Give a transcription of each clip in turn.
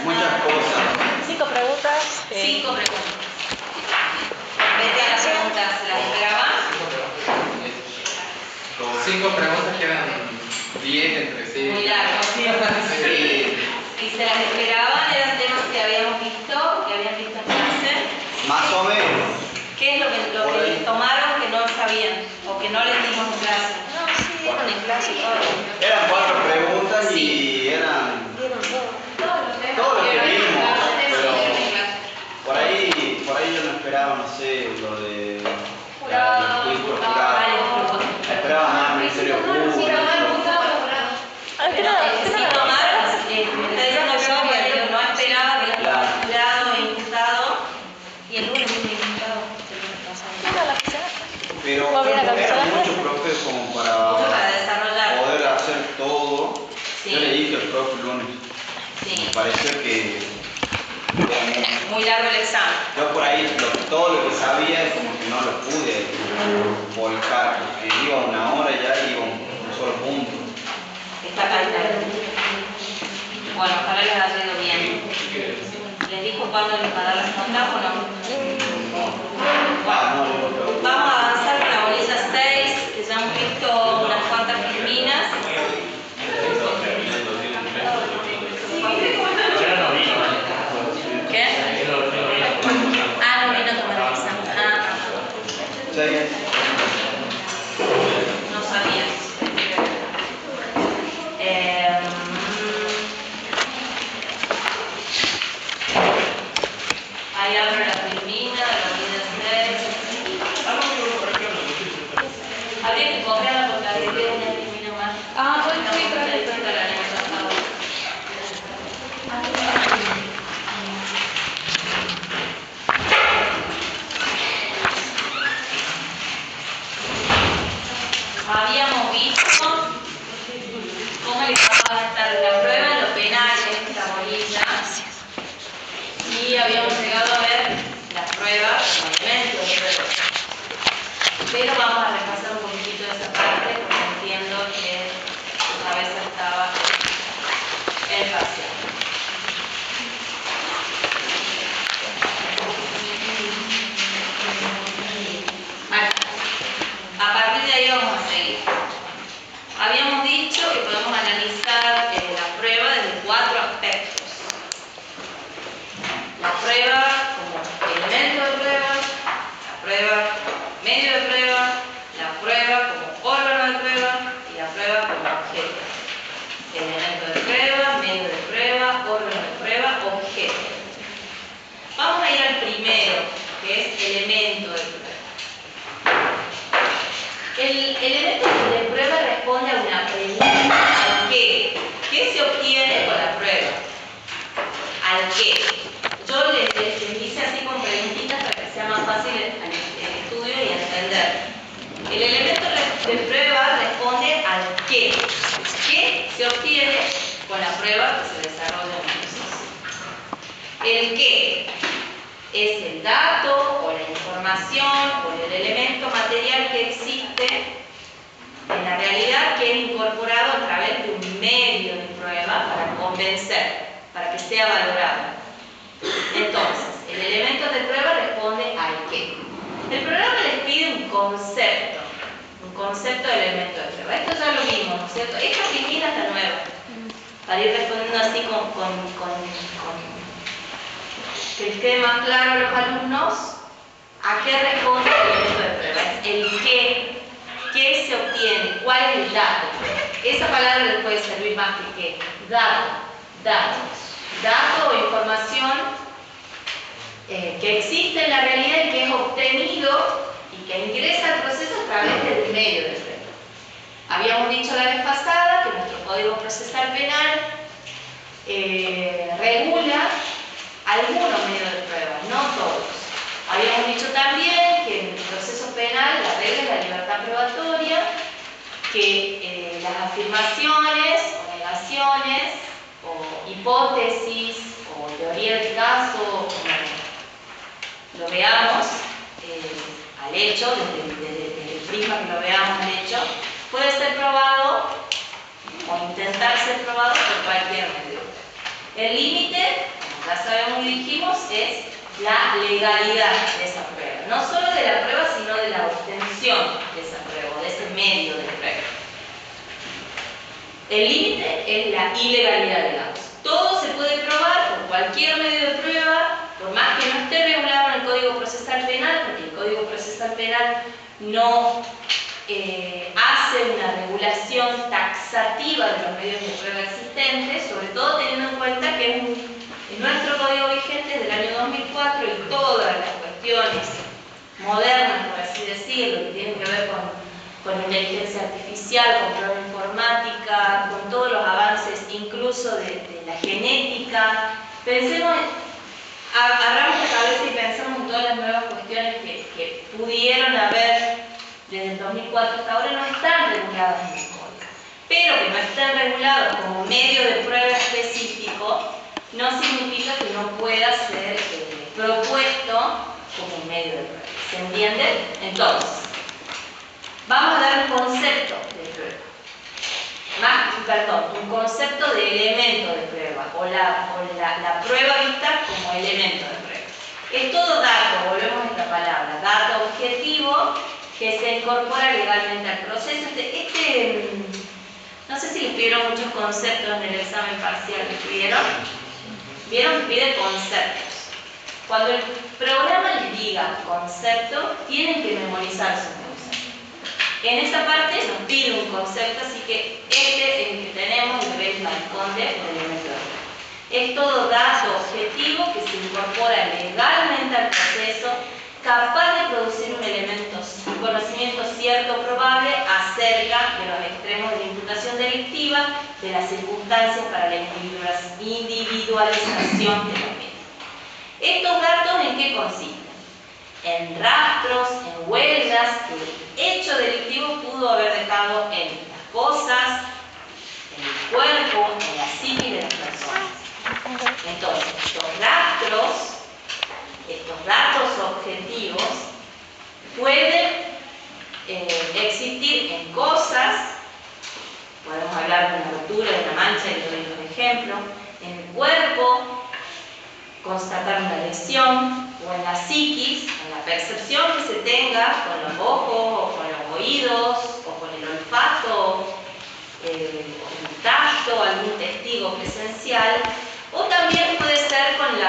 muchas cosas. 5 preguntas. 5 preguntas. Vete a las preguntas, ¿se las esperaba? Con 5 preguntas quedan 10 entre sí. Muy largo. Sí. Y se las esperaban, eran temas que habíamos visto, que habían visto en clase. Más o menos. ¿Qué es lo que tomaron que no sabían o que no les dimos en clase? No, sí, dieron en clase todo. Eran 4 preguntas Sí. y eran Dieron todo. todo lo que vimos, pero Sí, por ahí yo no esperaba, no sé, lo de Jurado, el juicio jurado. jurado. Esperaba más el Ministerio Público. Ah, ¿qué no? Sí tomaron, me está diciendo yo que no esperaba que los jurado e imputado y el lunes mismo imputado. ¿Qué no la pisada? Pero ¿Vos bien la era cabeza? mucho, profe, como Mucho para para desarrollar. poder hacer todo. Sí. Yo le dije al profe el lunes, Sí. me pareció que era mucho. Muy largo el examen. Yo por ahí todo lo que sabía como que no lo pude volcar, porque iba 1 hora ya iba un solo punto. Está acá. Bueno, ojalá les haya ido bien. ¿Les dijo cuándo les va a dar las notas o no? Bueno, vamos a avanzar con la bolilla 6, que ya hemos visto unas cuantas filminas. ¿Qué? Ah, no vino a tomar el examen. Sí. No sabía. Ahí abro la filmina, la bolilla 6. Habría que copiarla porque habría que una filmina más. Ah, voy Está muy parecida a la año pasado. Habíamos visto cómo les va a estar la prueba en lo penal en esta bolilla y habíamos llegado a ver las pruebas, los elementos de prueba. Pero vamos a repasar un poquitito esa parte porque entiendo que su cabeza estaba el parcial. A partir de ahí vamos a seguir. Habíamos dicho que podemos analizar la prueba desde 4 aspectos. La prueba como elemento de prueba, la prueba como medio de prueba, la prueba como órgano de prueba y la prueba como objeto. Elemento de prueba, medio de prueba, órgano de prueba, objeto. Vamos a ir al primero, que es elemento de prueba. El elemento de prueba responde a una pregunta. ¿Al qué? ¿Qué se obtiene con la prueba? ¿Al qué? Yo les hice así con preguntitas para que sea más fácil el estudio y entender. El elemento de prueba responde al qué. ¿Qué se obtiene con la prueba que se desarrolla en el proceso? El qué es el dato o la información o el elemento material que existe en la realidad que es incorporado a través de un medio de prueba para convencer, para que sea valorado. Entonces, el elemento de prueba responde al qué. El programa les pide un concepto de elemento de prueba. Esto ya lo vimos, ¿no es cierto? Esta filmina está nueva, para ir respondiendo así que les quede más claro a los alumnos a qué responde el elemento de prueba. Es el qué se obtiene, cuál es el dato. Esa palabra les puede servir más que qué. Dato o información que existe en la realidad y que es obtenido y que ingresa al proceso a través del medio de prueba. Habíamos dicho la vez pasada que nuestro Código Procesal Penal regula algunos medios de prueba, no todos. Habíamos dicho también que en el proceso penal la regla es la libertad probatoria, que las afirmaciones o negaciones o hipótesis o teoría del caso, como lo veamos al hecho, desde el prisma que lo veamos al hecho, puede ser probado o intentar ser probado por cualquier medio. El límite ya sabemos y dijimos, es la legalidad de esa prueba. No solo de la prueba, sino de la obtención de esa prueba, de ese medio de prueba. El límite es la ilegalidad, digamos. Todo se puede probar por cualquier medio de prueba, por más que no esté regulado en el Código Procesal Penal, porque el Código Procesal Penal no hace una regulación taxativa de los medios de prueba existentes, sobre todo teniendo en cuenta que en nuestro Código vigente es del año 2004 y todas las cuestiones modernas, por así decirlo, que tienen que ver con inteligencia artificial, con prueba informática, con todos los avances incluso de la genética. Pensemos, agarramos la cabeza y pensamos en todas las nuevas cuestiones que pudieron haber desde el 2004 hasta ahora, no están reguladas en el código. Pero que no estén regulados como medio de prueba específico no significa que no pueda ser propuesto como un medio de prueba. ¿Se entiende? Entonces, vamos a dar un concepto de prueba. Un concepto de elemento de prueba o la prueba vista como elemento de prueba. Es todo dato, volvemos a esta palabra, dato objetivo que se incorpora legalmente al proceso. No sé si les pidieron muchos conceptos en el examen parcial que pidieron. ¿Vieron que pide conceptos? Cuando el programa les diga concepto, tienen que memorizar su concepto. En esta parte nos pide un concepto, así que este es el que tenemos, el que corresponde al elemento de prueba. Es todo dato objetivo que se incorpora legalmente al proceso, capaz de producir un conocimiento cierto o probable acerca de los extremos de la imputación delictiva, de las circunstancias para la individualización de la pena. ¿Estos datos en qué consisten? En rastros, en huellas que el hecho delictivo pudo haber dejado en las cosas, en el cuerpo, en la psique de las personas. Entonces, estos datos objetivos pueden existir en cosas, podemos hablar de una rotura, de una mancha, y doy un ejemplo, en el cuerpo, constatar una lesión, o en la psiquis, en la percepción que se tenga con los ojos, o con los oídos, o con el olfato, o el tacto, algún testigo presencial, o también puede ser con los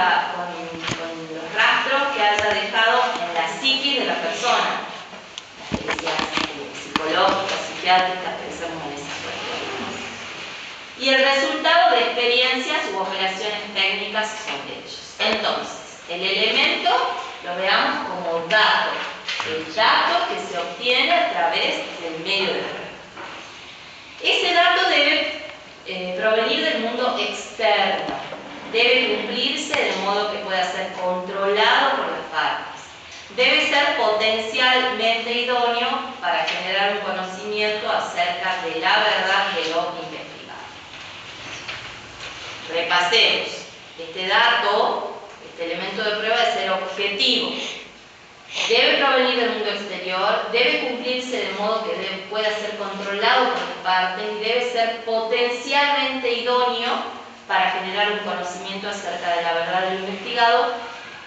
rastros que haya dejado en la psiquis de la persona, las experiencias psicológicas, psiquiátricas, pensemos en esas cuestiones. Y el resultado de experiencias u operaciones técnicas sobre ellos. Entonces, el elemento lo veamos como dato, el dato que se obtiene a través del medio de prueba. Ese dato debe provenir del mundo externo, debe cumplirse de modo que pueda ser controlado por las partes, debe ser potencialmente idóneo para generar un conocimiento acerca de la verdad de lo investigado. Repasemos. Este dato, este elemento de prueba debe ser objetivo, debe provenir del mundo exterior, debe cumplirse de modo que pueda ser controlado por las partes y debe ser potencialmente idóneo para generar un conocimiento acerca de la verdad del investigado.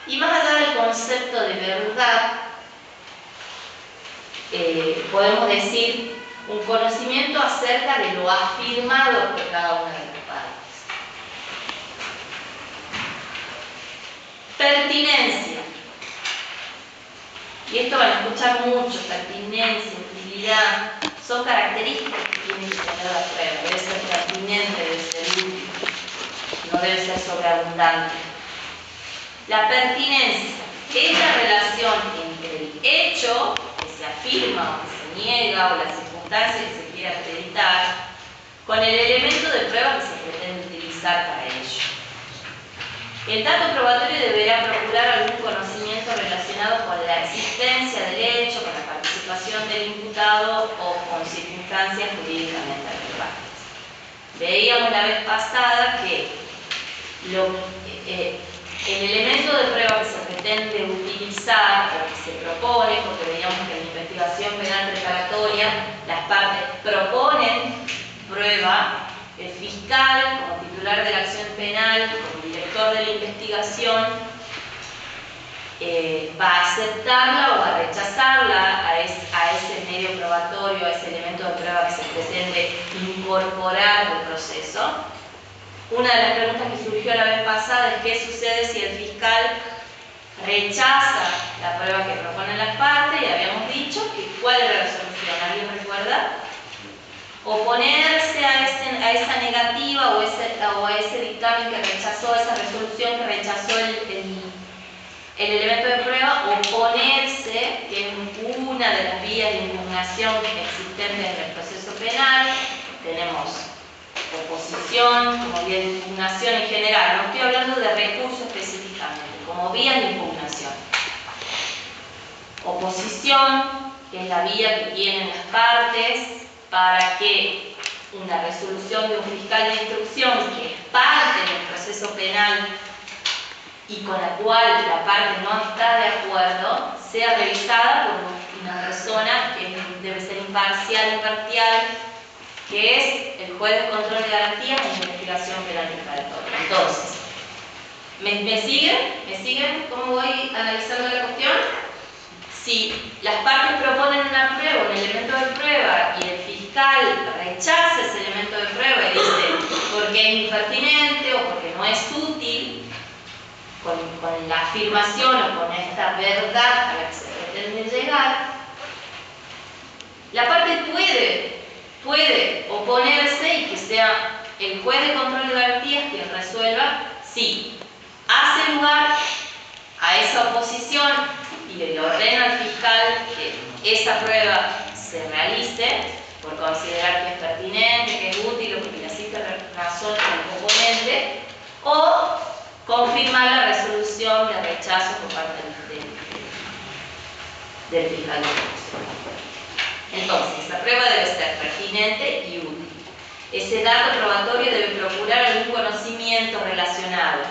Y más allá del concepto de verdad, podemos decir un conocimiento acerca de lo afirmado por cada una de las partes. Pertinencia. Y esto van a escuchar mucho: pertinencia, utilidad. Son características que tiene que tener la prueba. Debe ser pertinente, debe ser útil, no debe ser sobreabundante. La pertinencia es la relación entre el hecho que se afirma o que se niega, o la circunstancia que se quiere acreditar, con el elemento de prueba que se pretende utilizar para ello. El dato probatorio deberá procurar algún conocimiento relacionado con la existencia del hecho, con la participación del imputado o con circunstancias jurídicamente relevantes. Veíamos la vez pasada que el elemento de prueba que se pretende utilizar o que se propone, porque veíamos que en la investigación penal preparatoria las partes proponen prueba, el fiscal como titular de la acción penal, como director director de la investigación va a aceptarla o va a rechazarla a ese medio probatorio, a ese elemento de prueba que se pretende incorporar al proceso. Una de las preguntas que surgió la vez pasada es qué sucede si el fiscal rechaza la prueba que proponen las partes, y habíamos dicho que cuál era la solución. ¿Alguien recuerda? Oponerse a esa negativa o a ese dictamen que rechazó, esa resolución que rechazó el elemento de prueba, oponerse, que es una de las vías de impugnación existentes en el proceso penal. Tenemos oposición como vía de impugnación en general, no estoy hablando de recurso específicamente, como vía de impugnación. Oposición, que es la vía que tienen las partes para que una resolución de un fiscal de instrucción, que es parte del proceso penal y con la cual la parte no está de acuerdo, sea revisada por una persona que debe ser imparcial, imparcial, que es el juez de control de garantías en investigación penal declaratoria. Entonces, ¿me siguen? ¿Me siguen cómo voy analizando la cuestión? Si las partes proponen una prueba, un elemento de prueba, y el fiscal rechaza ese elemento de prueba y dice porque es impertinente o porque no es útil, con la afirmación o con esta verdad a la que se pretende llegar, la parte puede oponerse y que sea el juez de control de garantías quien resuelva si hace lugar a esa oposición y le ordena al fiscal que esa prueba se realice por considerar que es pertinente, que es útil o porque le asiste razón al oponente, o confirmar la resolución de rechazo por parte del fiscal de instrucción. Entonces, esa prueba debe ser pertinente y útil. Ese dato probatorio debe procurar algún conocimiento relacionado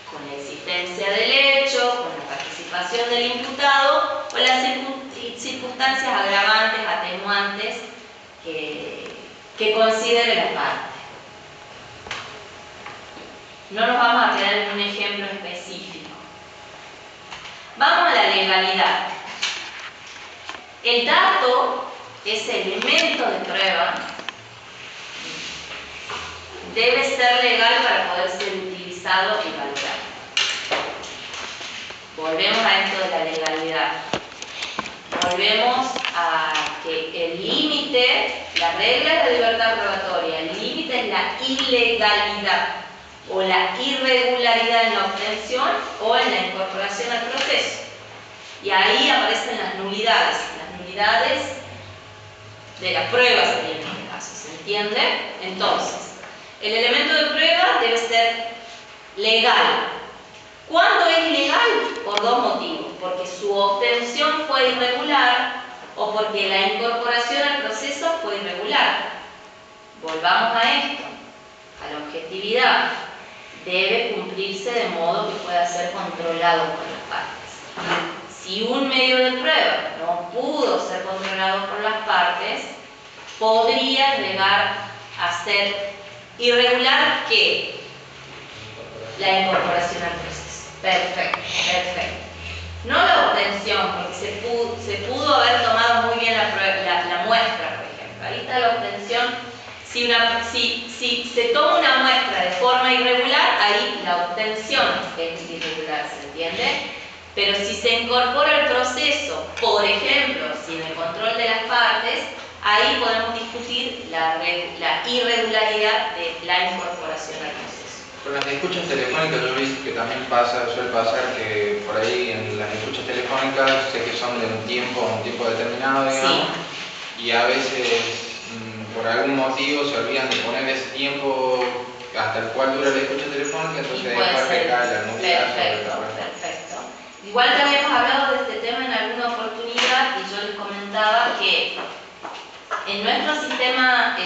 con la existencia del hecho, con la participación del imputado o las circunstancias agravantes, atenuantes que considere la parte. No nos vamos a quedar en un ejemplo específico. Vamos a la legalidad. El dato, ese elemento de prueba, debe ser legal para poder ser utilizado y valorado. Volvemos a esto de la legalidad. Volvemos a que el límite, la regla es la libertad probatoria, el límite es la ilegalidad o la irregularidad en la obtención o en la incorporación al proceso. Y ahí aparecen las nulidades de la prueba sería en este caso, ¿se entiende? Entonces, el elemento de prueba debe ser legal. ¿Cuándo es ilegal? Por dos motivos: porque su obtención fue irregular o porque la incorporación al proceso fue irregular. Volvamos a esto, a la objetividad. Debe cumplirse de modo que pueda ser controlado por las partes. Si un medio de prueba no pudo ser controlado por las partes, podría llegar a ser irregular ¿qué? La incorporación al proceso. Perfecto, perfecto. No la obtención, porque se pudo haber tomado muy bien la muestra, por ejemplo. Ahí está la obtención. Si se toma una muestra de forma irregular, ahí la obtención es irregular, ¿se entiende? Pero si se incorpora al proceso, por ejemplo, sin el control de las partes, ahí podemos discutir la irregularidad de la incorporación al proceso. Con las escuchas telefónicas yo vi que también suele pasar que por ahí en las escuchas telefónicas sé que son de un tiempo determinado, digamos, sí. Y a veces por algún motivo se olvidan de poner ese tiempo hasta el cual dura la escucha telefónica, entonces después recae la nulidad sobre la prueba. Perfecto. Igual ya habíamos hablado de este tema en alguna oportunidad y yo les comentaba que en nuestro sistema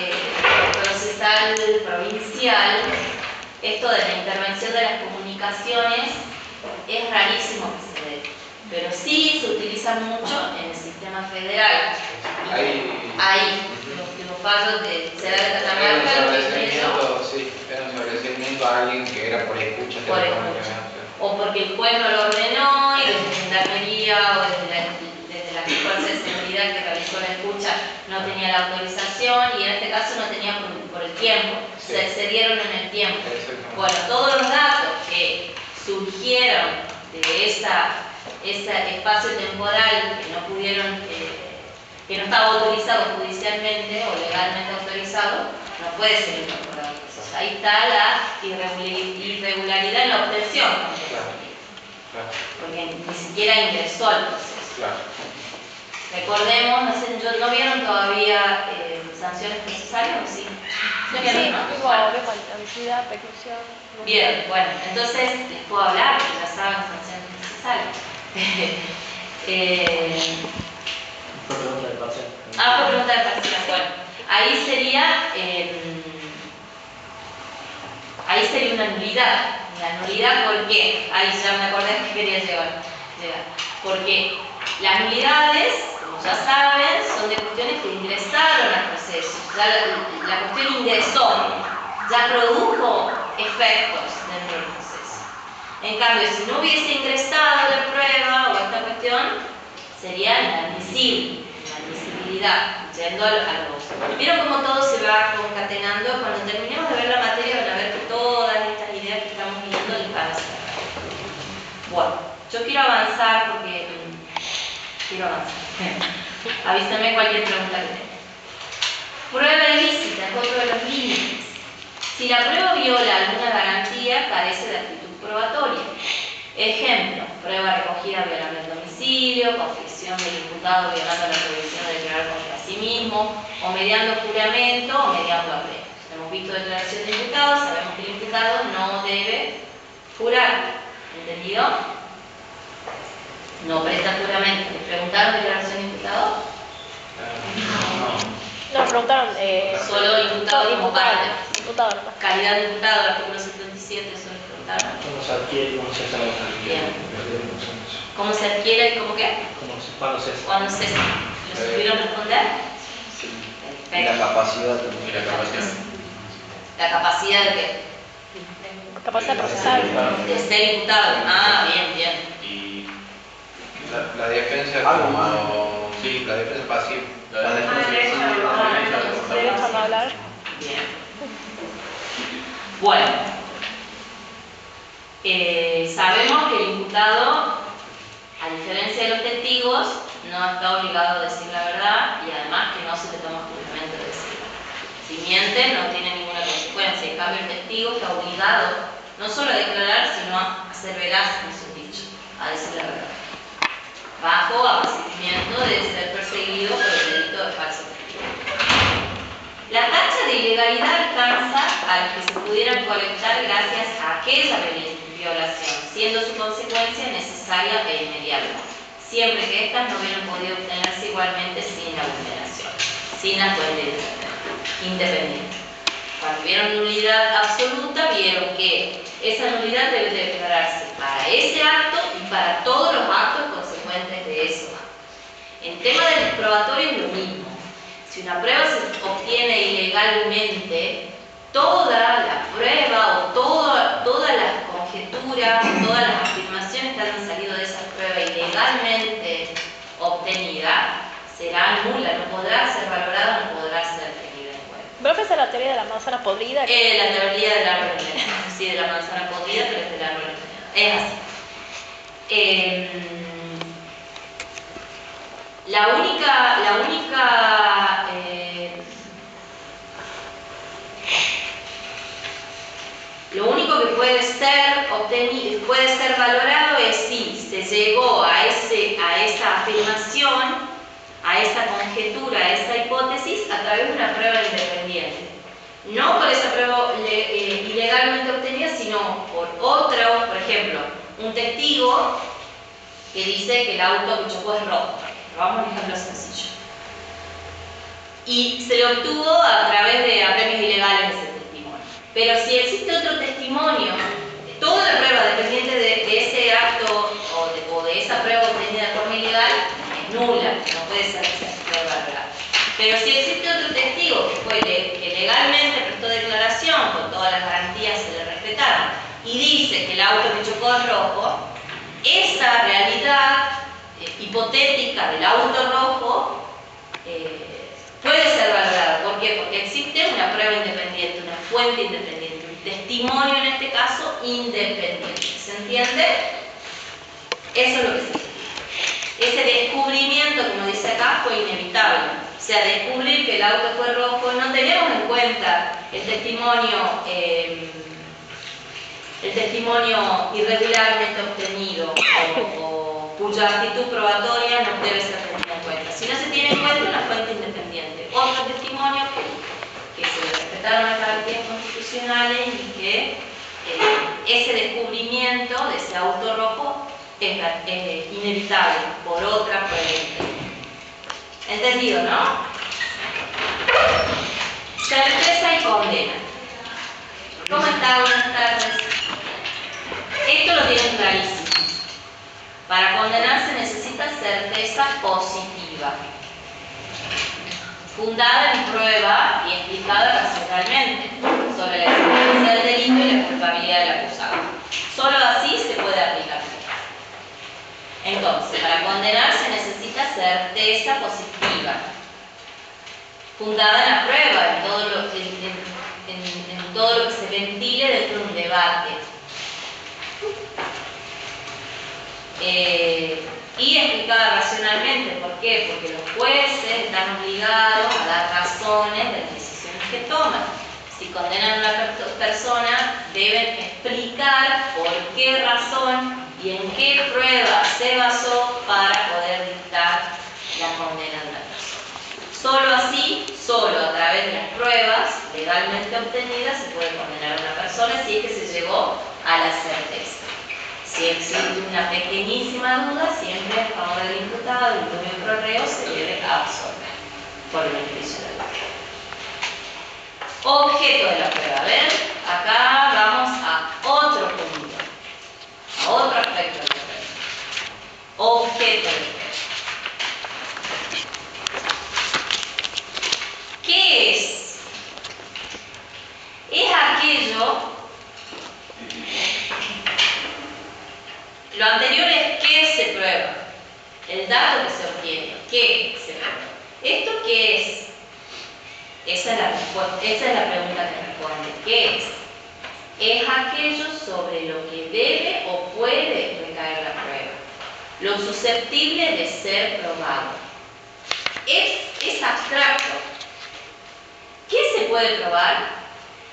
procesal provincial, esto de la intervención de las comunicaciones es rarísimo que se dé, pero sí se utiliza mucho en el sistema federal. Ahí los fallos se da de Catamarca, sí, era un sobreseimiento a alguien que era por escucha Por telefónica. escucha. O porque el juez no lo ordenó y desde Gendarmería o desde la fuerza de seguridad que realizó la escucha no tenía la autorización y en este caso no tenía por el tiempo, Sí. se excedieron en el tiempo. Exactamente. Bueno, todos los datos que surgieron de ese espacio temporal que no pudieron, que no estaba autorizado judicialmente o legalmente autorizado, no puede ser incorporado. Entonces, ahí está la irregularidad en la obtención. Claro. Porque ni siquiera ingresó al proceso. Claro. Recordemos, ¿no vieron todavía sanciones procesales o sí? Sí, ¿Vieron, no? igual, homicidio, preclusión. Bien, bueno, entonces les puedo hablar porque ya saben sanciones procesales. Fue pregunta de parcial. Fue pregunta de parcial. Bueno, ahí sería una nulidad. La nulidad, ¿por qué? Ahí ya me acordé que quería llegar. Porque las nulidades, como ya saben, son de cuestiones que ingresaron al proceso. Ya la cuestión ingresó, ya produjo efectos dentro del proceso. En cambio, si no hubiese ingresado la prueba o esta cuestión, sería inadmisible, inadmisibilidad, yendo a los... ¿Vieron cómo todo se va concatenando? Cuando terminemos de ver la materia van a ver que todas estas ideas que estamos viendo les van a ser. Bueno, yo quiero avanzar porque... quiero avanzar. Avísame cualquier pregunta que tenga. Prueba ilícita es otro de los límites. Si la prueba viola alguna garantía, carece de actitud probatoria. Ejemplo, prueba recogida violando el domicilio, confesión del imputado violando la prohibición de declarar contra sí mismo, o mediando juramento o mediando apego. Hemos visto declaración de imputado, sabemos que el imputado no debe jurar. ¿Entendido? No presta juramento. ¿Le preguntaron declaración de imputado? Nos preguntaron. Solo imputado como parte. Imputado nomás. Calidad de imputado, artículo 77, eso les preguntaron. ¿Cómo se adquiere y cómo se hace la Bien. ¿Cómo se adquiere y cómo qué? ¿Cuándo se hace? ¿Cuándo se lo supieron responder? Y la capacidad también. Y la capacidad. La capacidad de qué? Capacidad procesal. De ser imputado. Bien, bien. Y La defensa Algo como... más. Sí, la defensa pasiva. la Derecho a no hablar. Bien. Bueno. Sabemos que el imputado, a diferencia de los testigos, no está obligado a decir la verdad y además que no se le toma juramento de decirlo. Si miente, no tiene ninguna consecuencia. En cambio, el testigo está obligado no solo a declarar, sino a ser veraz en sus dichos, a decir la verdad, bajo apaciguamiento de ser perseguido por el delito de falso testigo. La tacha de ilegalidad alcanza a los que se pudieran colectar gracias a aquella violación, siendo su consecuencia necesaria e inmediata, siempre que éstas no hubieran podido obtenerse igualmente sin la vulneración, sin la fuente independiente. Cuando vieron nulidad absoluta, vieron que esa nulidad debe declararse para ese acto y para todos los actos consecuentes de esos actos. En tema del probatorio es lo mismo. Si una prueba se obtiene ilegalmente, toda la prueba o todas las conjeturas, todas las afirmaciones que hayan salido de esa prueba ilegalmente obtenida será nula, no podrá ser valorada, no podrá ser tenida en cuenta. ¿Profe, esa es la teoría de la manzana podrida? La teoría del árbol envenenado, sí, de la manzana podrida, pero es del árbol envenenado. Es así. Lo único que puede ser valorado es si se llegó a esa afirmación, a esa conjetura, a esa hipótesis a través de una prueba independiente. No por esa prueba ilegalmente obtenida, sino por otra, por ejemplo, un testigo que dice que el auto que chocó es rojo. Vamos a un ejemplo sencillo. Y se le obtuvo a través de apremios ilegales ese testimonio. Pero si existe otro testimonio, toda la prueba dependiente de ese acto o de esa prueba obtenida de forma ilegal es nula, no puede ser valorada. Pero si existe otro testigo que legalmente prestó declaración, con todas las garantías se le respetaron, y dice que el auto que chocó en rojo, esa realidad hipotética del auto rojo puede ser valorada. ¿Por qué? Porque existe una prueba independiente, una fuente independiente, un testimonio en este caso independiente. ¿Se entiende? Eso es lo que significa. Ese descubrimiento, como dice acá, fue inevitable. O sea, descubrir que el auto fue rojo, no tenemos en cuenta el testimonio irregularmente obtenido o cuya actitud probatoria no debe ser tenida en cuenta. Si no se tiene en cuenta una fuente independiente, otro testimonio que se respetaron las garantías constitucionales y que ese descubrimiento de ese auto rojo es inevitable por otra prueba. ¿Entendido, no? Certeza y condena. ¿Cómo está? Buenas tardes. Esto lo tienen clarísimo. Para condenarse necesita certeza positiva, fundada en prueba y explicada racionalmente sobre la existencia del delito y la culpabilidad del acusado. Solo así se puede aplicar. Entonces, para condenarse necesita certeza positiva, fundada en la prueba, en todo lo que se ventile dentro de un debate. Y explicada racionalmente. ¿Por qué? Porque los jueces están obligados a dar razones de las decisiones que toman. Si condenan a una persona, deben explicar por qué razón y en qué prueba se basó para poder dictar la condena de una persona. Solo así, solo a través de las pruebas legalmente obtenidas se puede condenar a una persona si es que se llegó a la certeza. Si existe una pequeñísima duda, siempre a favor del imputado y el propio reo se debe absolver por el beneficio de la prueba. Objeto de la prueba. A ver, acá vamos a otro punto, a otro aspecto de la prueba. Objeto de la prueba. ¿Qué es? Es aquello. Lo anterior es qué se prueba, el dato que se obtiene, qué se prueba. ¿Esto qué es? Esa es la respuesta, esa es la pregunta que responde. ¿Qué es? Es aquello sobre lo que debe o puede recaer la prueba, lo susceptible de ser probado. Es abstracto. ¿Qué se puede probar?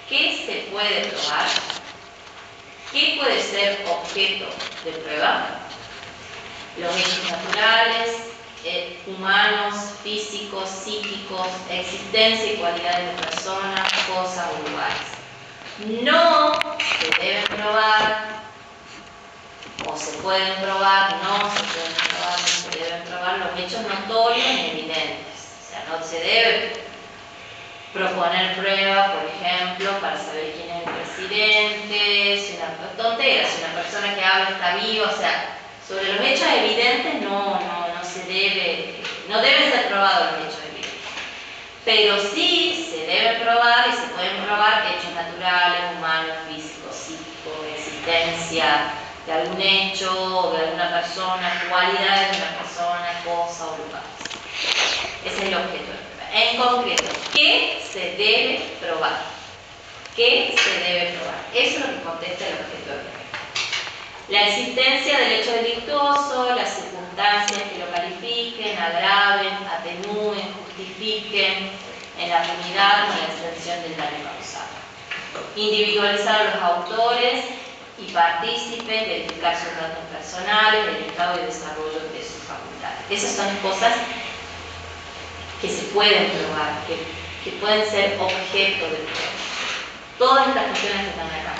¿Qué se puede probar? ¿Qué puede ser objeto de prueba? Los hechos naturales, humanos, físicos, psíquicos, existencia y cualidades de personas, cosas o lugares. No se deben probar, o se pueden probar, no se pueden probar, no se deben probar los hechos notorios y evidentes. O sea, no se debe proponer pruebas, por ejemplo, para saber quién es el presidente, si una tontera, si una persona que habla está viva, o sea, sobre los hechos evidentes no se debe, no deben ser probados los hechos evidentes. Pero sí se deben probar y se pueden probar hechos naturales, humanos, físicos, psíquicos, existencia de algún hecho o de alguna persona, cualidades de una persona, cosa o lugar. Ese es el objeto. En concreto, ¿qué se debe probar? ¿Qué se debe probar? Eso es lo que contesta el objeto de prueba. La existencia del hecho delictuoso, las circunstancias que lo califiquen, agraven, atenúen, justifiquen en la punidad o en la extensión del daño causado. Individualizar a los autores y partícipes, verificar sus datos personales, el estado y desarrollo de sus facultades. Esas son cosas que se pueden probar, que pueden ser objeto de prueba. Todas estas cuestiones que están acá,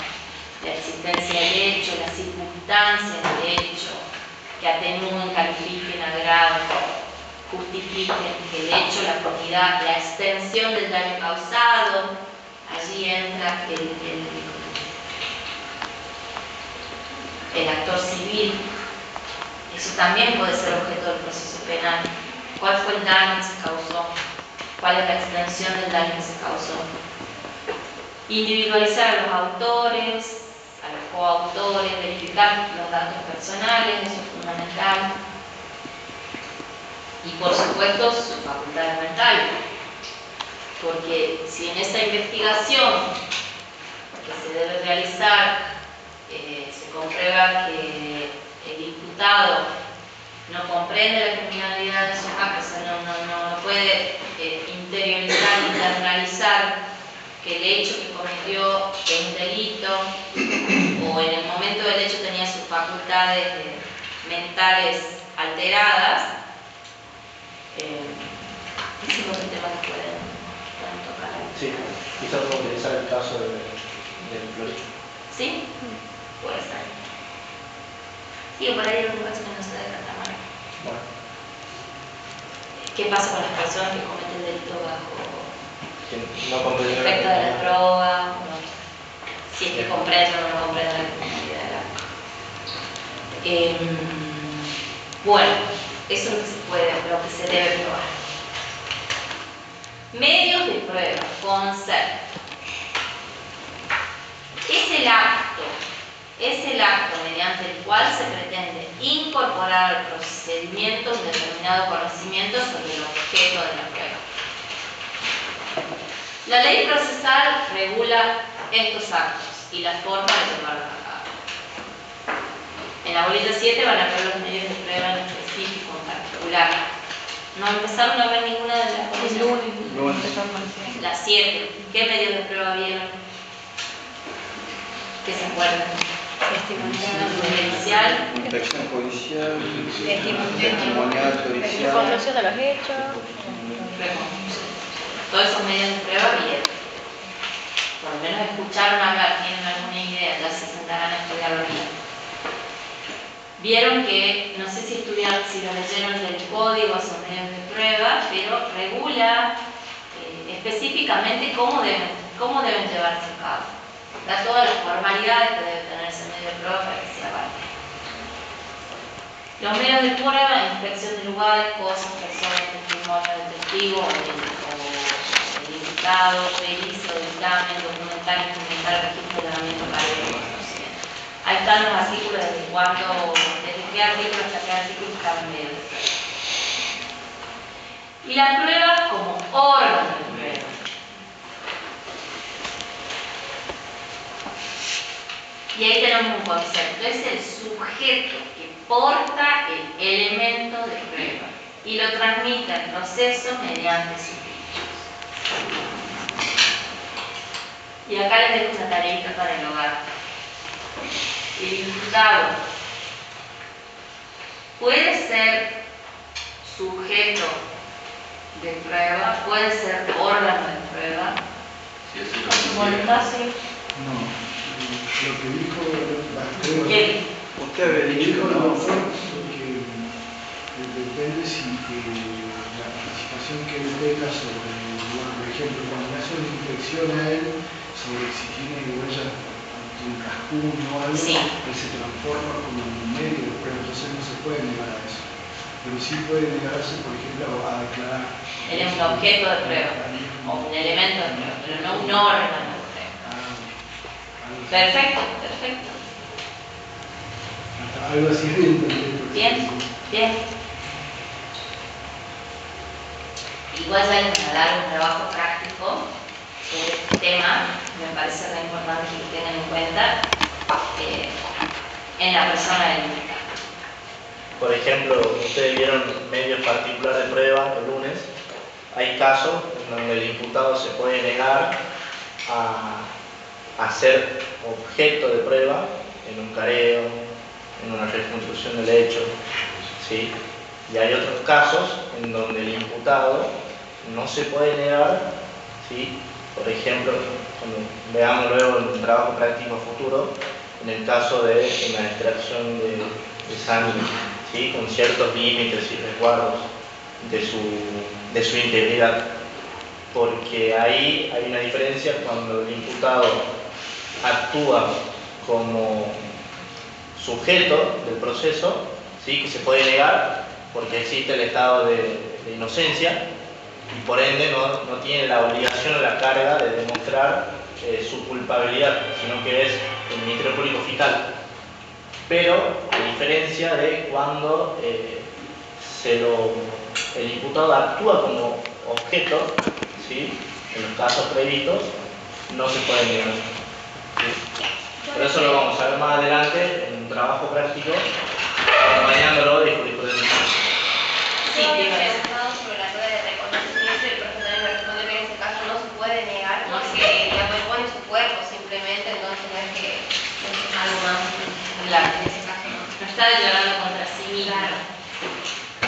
la existencia del hecho, las circunstancias del hecho, que atenúen, califiquen, agraven, justifiquen que el hecho, la punidad, la extensión del daño causado, allí entra el actor civil. Eso también puede ser objeto del proceso penal. ¿Cuál fue el daño que se causó? ¿Cuál es la extensión del daño que se causó? Individualizar a los autores, a los coautores, verificar los datos personales, eso es fundamental. Y por supuesto sus facultades mentales, porque si en esa investigación que se debe realizar se comprueba que el imputado no comprende la criminalidad de sus actos, o sea, no puede interiorizar, internalizar que el hecho que cometió es un delito, o en el momento del hecho tenía sus facultades mentales alteradas, ese es otro tema que pueden tocar. Sí, quizás podemos utilizar el caso del Florida. ¿Sí? Puede ser. Sí, por ahí hay un caso que no se debe tratar mal. Bueno, ¿Qué pasa con las personas que cometen delito bajo que no comprende efecto de las drogas? Si es que comprenden o no comprenden la criminalidad del acto. Bueno, eso es lo que se puede, lo que se debe probar. Medios de prueba, concepto. Es el acto mediante el cual se pretende incorporar al procedimiento un determinado conocimiento sobre el objeto de la prueba. La ley procesal regula estos actos y la forma de llevarlos a cabo. En la bolilla 7 van a ver los medios de prueba en específico, en particular. No empezaron a ver ninguna de las bolillas. La 7. ¿Qué medios de prueba vieron? ¿Qué se acuerdan? Judicial. Inspección judicial, Testimonial judicial. Reconstrucción de los hechos. Todos esos medios de prueba vieron. Por lo menos escucharon hablar, tienen alguna idea, ya se sentarán a estudiarlo bien. Vieron que, no sé si estudiaron, si lo leyeron del código a esos medios de prueba, pero regula específicamente cómo deben llevarse a cabo. Da todas las formalidades que debe tener ese medio de prueba para que sea válido. Los medios de prueba, inspección de lugares, cosas, personas, testimonio del testigo o el imputado, pericia, dictamen, documental, instrumental, registro, ordenamiento, cargo de conocimiento. Ahí están los artículos desde qué artículo hasta qué artículo están en medio de prueba. Y la prueba como órgano de prueba. Y ahí tenemos un concepto, es el sujeto que porta el elemento de prueba y lo transmite al proceso mediante sus dichos. Y acá les dejo una tareita para el hogar. El imputado puede ser sujeto de prueba, puede ser órgano de prueba. Si así lo Voluntad, sí. No, lo que dijo las pruebas. ¿Qué? Usted había dicho, no, ¿no? fue que depende si la participación que él tenga sobre el lugar, por ejemplo, cuando le hace una inspección a él sobre si tiene huellas ante un rasguño o algo, Sí. él se transforma como un medio de prueba, entonces no se puede negar a eso. Pero sí puede negarse, por ejemplo, a declarar. Él es un objeto de prueba, o un elemento de prueba, pero no un órgano de prueba. Perfecto, perfecto. Algo así de entender. Bien, bien. Igual ya les voy a dar un trabajo práctico sobre este tema, me parece re importante que lo tengan en cuenta en la persona del imputado. Por ejemplo, ustedes vieron medios particulares de prueba el lunes. Hay casos en donde el imputado se puede negar a ser objeto de prueba en un careo, en una reconstrucción del hecho, ¿sí? Y hay otros casos en donde el imputado no se puede negar, ¿sí? Por ejemplo, cuando veamos luego en un trabajo práctico a futuro, en el caso de la extracción de sangre, ¿sí? Con ciertos límites y resguardos de su integridad. Porque ahí hay una diferencia cuando el imputado actúa como sujeto del proceso, ¿sí? Que se puede negar porque existe el estado de inocencia y por ende no tiene la obligación o la carga de demostrar su culpabilidad, sino que es el Ministerio Público Fiscal, pero a diferencia de cuando el imputado actúa como objeto, ¿sí? En los casos previstos, no se puede negar. ¿Sí? Pero eso lo vamos a ver más adelante en un trabajo práctico, acompañándolo de jurisprudencia. Sí, Yo había dígame. preguntado sobre la prueba de reconocimiento y el profe también me respondió que en ese caso no se puede negar No se porque digamos pone su cuerpo simplemente, entonces no es que es algo más. Claro. En ese caso no. No está declarando contra sí mismo. Claro.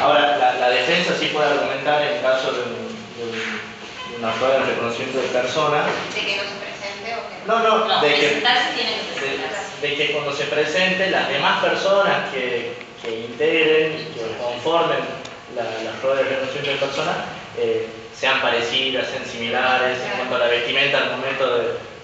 Ahora, la defensa sí puede argumentar en caso de una prueba de reconocimiento de persona. De que no se presente o que No, No, de que, presentarse tiene que presentarse. de que cuando se presente las demás personas que integren y que conformen la prueba de reconocimiento de persona sean parecidas, sean similares en cuanto a la vestimenta al momento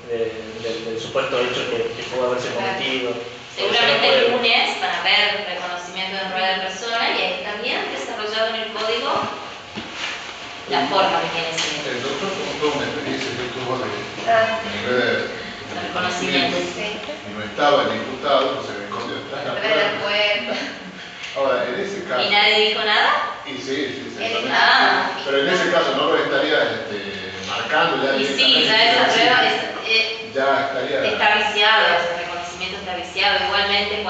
del supuesto hecho que pudo haberse cometido. Seguramente el lunes van a ver reconocimiento de prueba de persona y ahí también desarrollado en el código la forma que tiene ese El doctor contó una experiencia que tuvo de reconocimiento. sí. y no estaba el imputado, se me escondió atrás de la Pero puerta. después Ahora, en ese caso, ¿Y nadie dijo nada? y sí, exactamente. Ah. Pero en ese caso no lo estaría marcando ya Y sí, directamente, ya esa pero prueba sí, ya estaría. está viciado, ese reconocimiento está viciado. Igualmente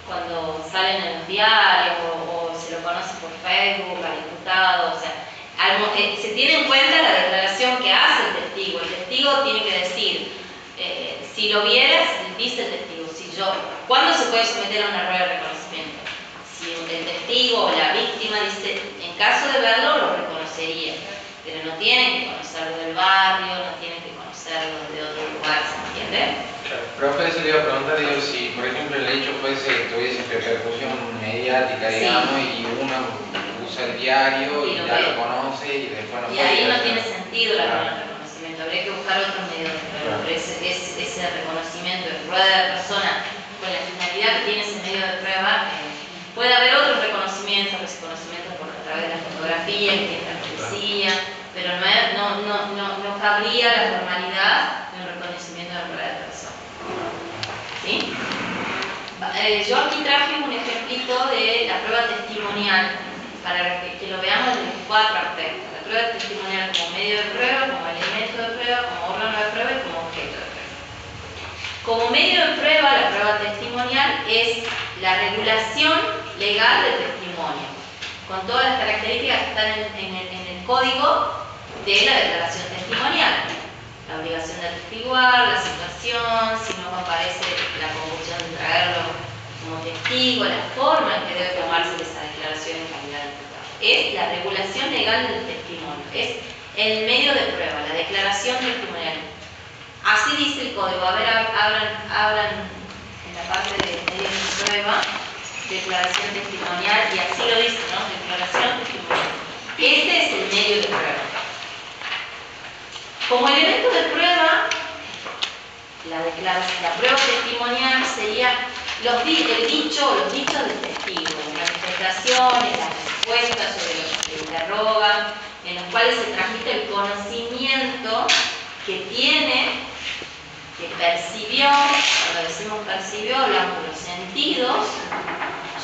cuando salen en los diarios o se lo conoce por Facebook al imputado, o sea, se tiene en cuenta la declaración que hace el testigo. El testigo tiene que decir, si lo vieras, dice el testigo, ¿cuándo se puede someter a una prueba de reconocimiento? Si el testigo o la víctima dice, en caso de verlo, lo reconocería, pero no tienen que conocerlo del barrio, no tienen que conocerlo de otro lugar, ¿se entiende? Profe, eso le iba a preguntar, digo, si por ejemplo el hecho tuviese repercusión mediática, Sí. digamos, y uno usa el diario Y y lo ya ve. lo conoce y después no Y puede ahí no hacer. tiene sentido la Claro. prueba de reconocimiento, habría que buscar otros medios de prueba, Claro. pero ese reconocimiento de prueba de persona con la finalidad que tiene ese medio de prueba, puede haber otros reconocimientos por a través de la fotografía que tiene la policía, pero no cabría la formalidad de un reconocimiento de prueba de persona. ¿Sí? Yo aquí traje un ejemplito de la prueba testimonial para que lo veamos desde cuatro aspectos. La prueba testimonial como medio de prueba, como elemento de prueba, como órgano de prueba y como objeto de prueba. Como medio de prueba, la prueba testimonial es la regulación legal del testimonio, con todas las características que están en el código de la declaración testimonial. La obligación de atestiguar, la situación, si no comparece la convulsión de traerlo como testigo, la forma en que debe tomarse esa declaración en calidad de imputado. Es la regulación legal del testimonio, es el medio de prueba, la declaración testimonial. Así dice el código. A ver, abran en la parte de medio de prueba, declaración testimonial, y así lo dice, ¿no? Declaración testimonial. Este es el medio de prueba. Como elemento de prueba, la prueba testimonial sería los dichos del testigo, las manifestaciones, las respuestas sobre lo que se interroga, en los cuales se transmite el conocimiento que tiene, que percibió, cuando decimos percibió, hablamos de los sentidos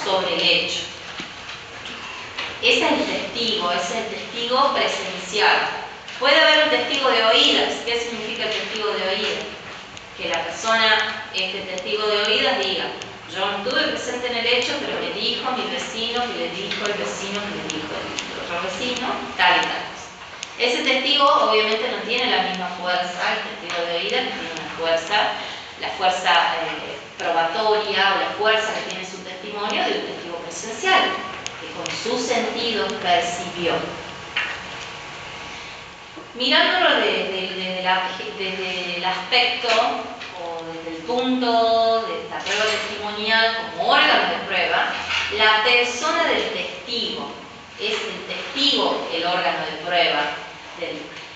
sobre el hecho. Ese es el testigo presencial. Puede haber un testigo de oídas. ¿Qué significa el testigo de oídas? Que la persona, este testigo de oídas, diga, yo no estuve presente en el hecho, pero le dijo a mi vecino, que le dijo el vecino, que le dijo el otro vecino, tal y tal cosa. Ese testigo obviamente no tiene la misma fuerza, el testigo de oídas, que tiene una fuerza, la fuerza probatoria o la fuerza que tiene su testimonio de un testigo presencial, que con sus sentidos percibió. Mirándolo desde el aspecto o desde el punto de la prueba testimonial como órgano de prueba, la persona del testigo, es el testigo el órgano de prueba.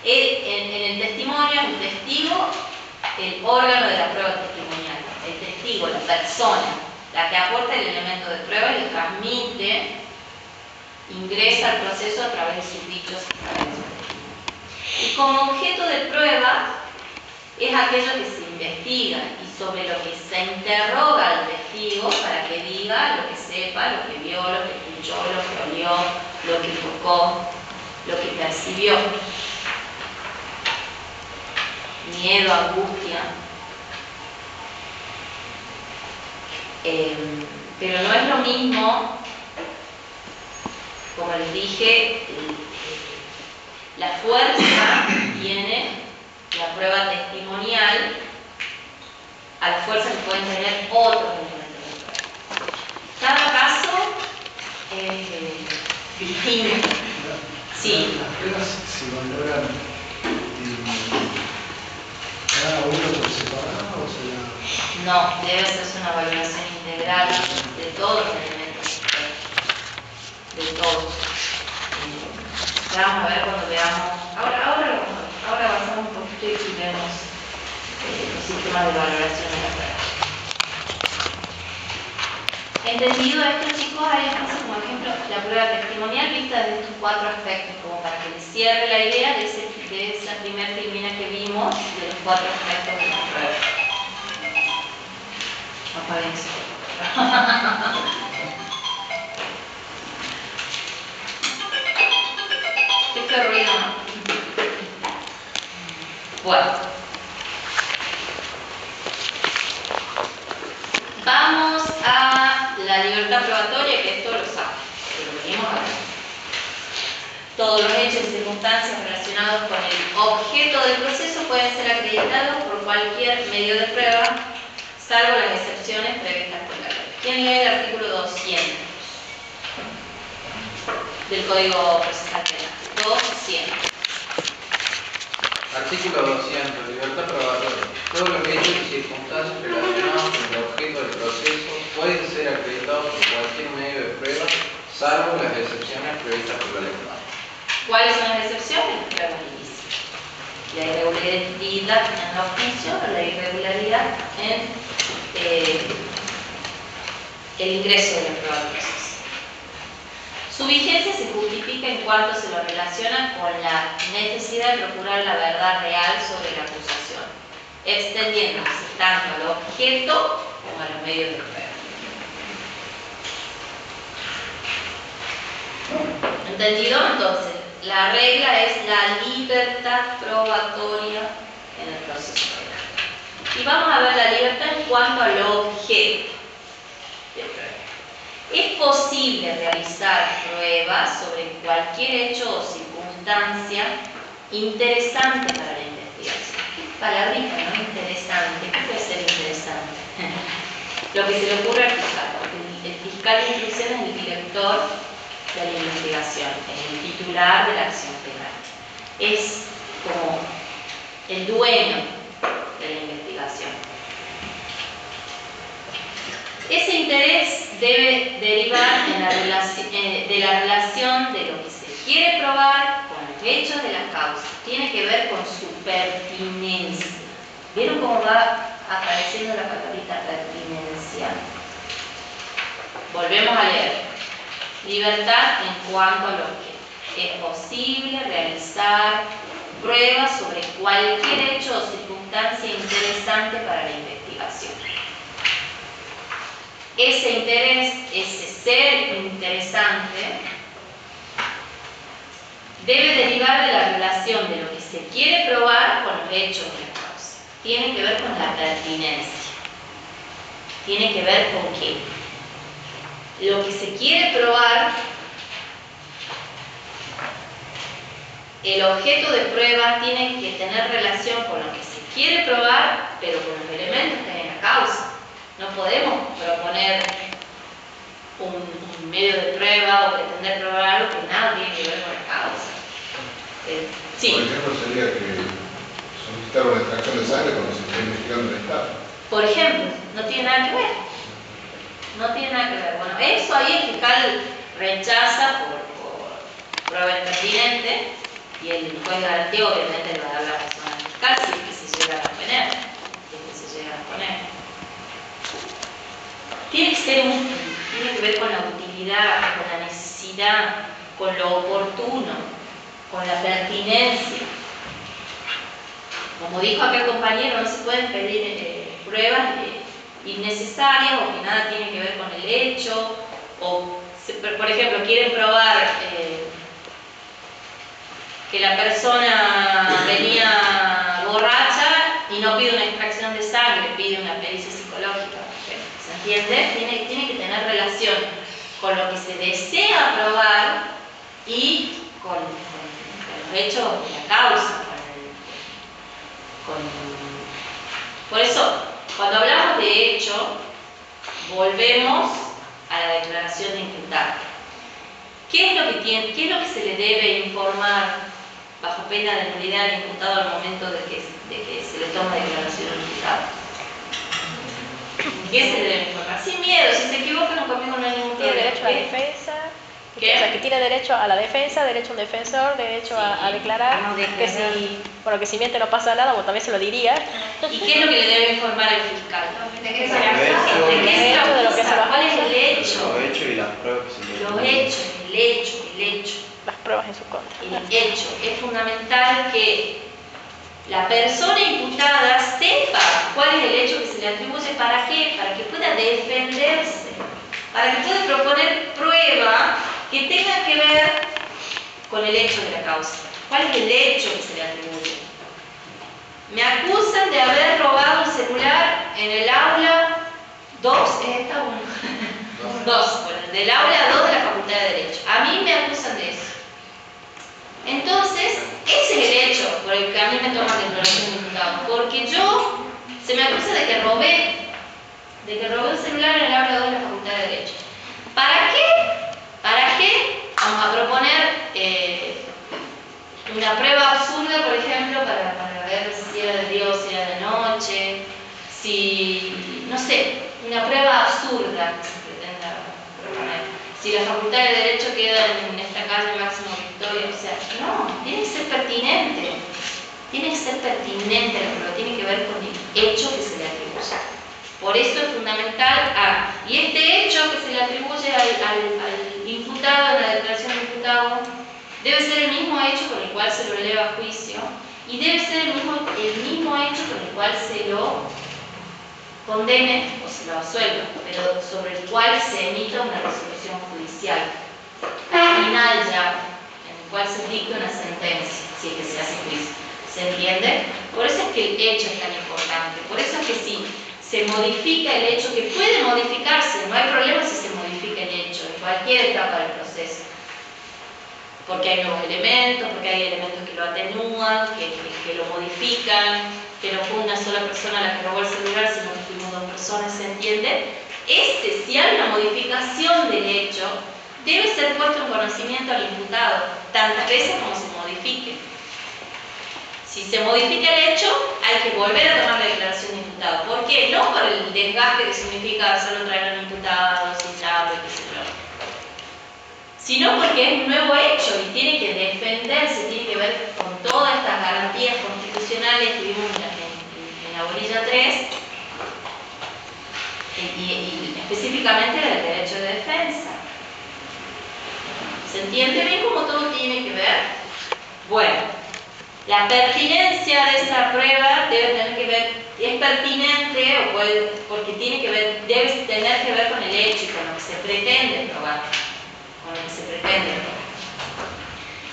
En el testimonio es el testigo el órgano de la prueba testimonial, el testigo, la persona, la que aporta el elemento de prueba y lo transmite, ingresa al proceso a través de sus dichos y palabras. Y como objeto de prueba es aquello que se investiga y sobre lo que se interroga al testigo para que diga lo que sepa, lo que vio, lo que escuchó, lo que olió, lo que tocó, lo que percibió. Miedo, angustia. Pero no es lo mismo, como les dije, la fuerza tiene la prueba testimonial a la fuerza que pueden tener otros elementos de prueba. Cada caso es distinto. Sí. Las pruebas se valoran cada uno por separado o sea. No, debe hacerse una valoración integral de todos los elementos de prueba. De todos. Ya vamos a ver cuando veamos. Ahora avanzamos un poquito y vemos los sistemas de valoración de la prueba. Entendido esto, chicos, hay entonces como ejemplo la prueba testimonial vista desde estos 4 aspectos, como para que les cierre la idea de esa primera filmina que vimos de los 4 aspectos de la prueba. Apaguen eso. Qué ruido, ¿no? Bueno. Vamos a la libertad probatoria, que esto lo saben, que lo venimos a ver. Todos los hechos y circunstancias relacionados con el objeto del proceso pueden ser acreditados por cualquier medio de prueba, salvo las excepciones previstas por la ley. ¿Quién lee el artículo 200 del Código Procesal Penal? 200. Artículo 200. Libertad probatoria. Todos los hechos y circunstancias relacionados con el objeto del proceso pueden ser acreditados por cualquier medio de prueba, salvo las excepciones previstas por la ley. ¿Cuáles son las excepciones? La ilícita. La irregularidad en los juicios, la irregularidad en el ingreso de la prueba del proceso. Su vigencia se justifica en cuanto se lo relaciona con la necesidad de procurar la verdad real sobre la acusación, extendiéndose tanto al objeto como a los medios de prueba. ¿Entendido? Entonces, la regla es la libertad probatoria en el proceso penal. Y vamos a ver la libertad en cuanto al objeto de prueba. Es posible realizar pruebas sobre cualquier hecho o circunstancia interesante para la investigación. Palabrita, ¿no? Interesante. ¿Qué puede ser interesante? Lo que se le ocurre al fiscal, porque el fiscal de instrucción es el director de la investigación, es el titular de la acción penal. Es como el dueño de la investigación. Ese interés debe derivar de la relación de lo que se quiere probar con los hechos de la causa. Tiene que ver con su pertinencia. ¿Vieron cómo va apareciendo la palabrita pertinencia? Volvemos a leer. Libertad en cuanto al objeto. Es posible realizar pruebas sobre cualquier hecho o circunstancia interesante para la investigación. Ese interés, ese ser interesante, debe derivar de la relación de lo que se quiere probar con los hechos de la causa. Tiene que ver con la pertinencia. Tiene que ver con que lo que se quiere probar, el objeto de prueba tiene que tener relación con lo que se quiere probar, pero con los elementos que hay en la causa. No podemos proponer un medio de prueba o pretender probar algo que nada tiene que ver con la causa. Sí. Por ejemplo, sería que solicitar una extracción de sangre cuando se está investigando el Estado. Por ejemplo, no tiene nada que ver. No tiene nada que ver. Bueno, eso ahí el fiscal rechaza por prueba impertinente y el juez de garantía obviamente le va a dar la razón al fiscal si es que se llega a poner. Tiene que ver con la utilidad, con la necesidad, con lo oportuno, con la pertinencia. como dijo acá el compañero, no se pueden pedir pruebas innecesarias o que nada tiene que ver con el hecho, o por ejemplo quieren probar que la persona venía borracha y no pide una extracción de sangre, pide una pericia psicológica. ¿Se entiende? Tiene que tener relación con lo que se desea probar y con los hechos de la causa. Por eso, cuando hablamos de hecho, volvemos a la declaración de imputado. ¿Qué es lo que se le debe informar bajo pena de nulidad al imputado al momento de que se le toma declaración de imputado? ¿Qué se le debe informar? Sin miedo, si se equivocan conmigo no hay ningún Tiene problema. derecho a la defensa. ¿Qué? O sea, que tiene derecho a la defensa, derecho a un defensor, derecho a declarar. no declarar. Que si miente no pasa nada, bueno, también se lo diría. ¿Y qué es lo que le debe informar al fiscal? ¿De qué se Los acusa? hechos. ¿De qué se De lo que se acusa? va a ¿Cuál es el Los hecho? hechos y las pruebas que se le Los hechos, el hecho. Las pruebas en su contra. El hecho. Es fundamental que la persona imputada sepa cuál es el hecho que se le atribuye. ¿Para qué? Para que pueda defenderse, para que pueda proponer prueba que tenga que ver con el hecho de la causa. ¿Cuál es el hecho que se le atribuye? Me acusan de haber robado un celular en el aula 2, ¿es esta 1? 2, bueno, del aula 2 de la Facultad de Derecho. A mí me acusan de eso. Entonces, ese es el hecho por el que a mí me toman declaración de imputado. Porque se me acusa de que robé un celular en el aula 2 de la Facultad de Derecho. ¿Para qué? ¿Para qué? Vamos a proponer una prueba absurda, por ejemplo, para ver si era de día o si era de noche, no sé, una prueba absurda que se pretenda proponer. Si la Facultad de Derecho queda en esta calle Máximo Victoria, o sea, no, tiene que ser pertinente. Tiene que ser pertinente la prueba, tiene que ver con el hecho que se le atribuye. Por eso es fundamental y este hecho que se le atribuye al imputado en la declaración de imputado debe ser el mismo hecho con el cual se lo eleva a juicio y debe ser el mismo hecho con el cual se lo condene o se lo absuelva, pero sobre el cual se emita una resolución judicial final ya, en el cual se dicta una sentencia, si es que se hace juicio. ¿Se entiende? Por eso es que el hecho es tan importante, por eso es que sí. Se modifica el hecho, que puede modificarse, no hay problema si se modifica el hecho en cualquier etapa del proceso, porque hay nuevos elementos, porque hay elementos que lo atenúan, que lo modifican, que no fue una sola persona la que robó el celular, sino que fuimos 2 personas, ¿se entiende? Si hay una modificación del hecho, debe ser puesto en conocimiento al imputado, tantas veces como se modifique. Si se modifica el hecho, hay que volver a tomar la declaración de imputado. ¿Por qué? No por el desgaste que significa solo traer a un imputado, citarlo, qué sé yo, sino porque es un nuevo hecho y tiene que defenderse, tiene que ver con todas estas garantías constitucionales que vimos en la orilla 3 y específicamente del derecho de defensa. ¿Se entiende bien cómo todo tiene que ver? Bueno. La pertinencia de esa prueba debe tener que ver, es pertinente porque debe tener que ver con el hecho y con lo que se pretende probar.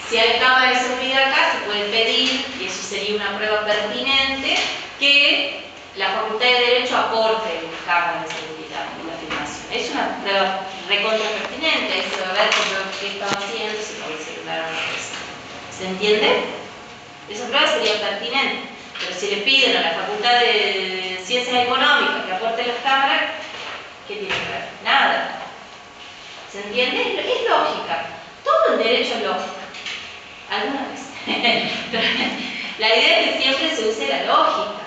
Si hay cámara de seguridad acá, se puede pedir, y eso sería una prueba pertinente, que la Facultad de Derecho aporte cámaras de seguridad en la afirmación. Es una prueba recontra pertinente, ahí se va a ver qué estaba haciendo, si no el celular o no. ¿Se entiende? Esa prueba sería pertinente, pero si le piden a la Facultad de Ciencias Económicas que aporte las cámaras, ¿qué tiene que ver? Nada. ¿Se entiende? Es lógica. Todo el derecho es lógica. Algunas veces. Pero la idea es que siempre se use la lógica.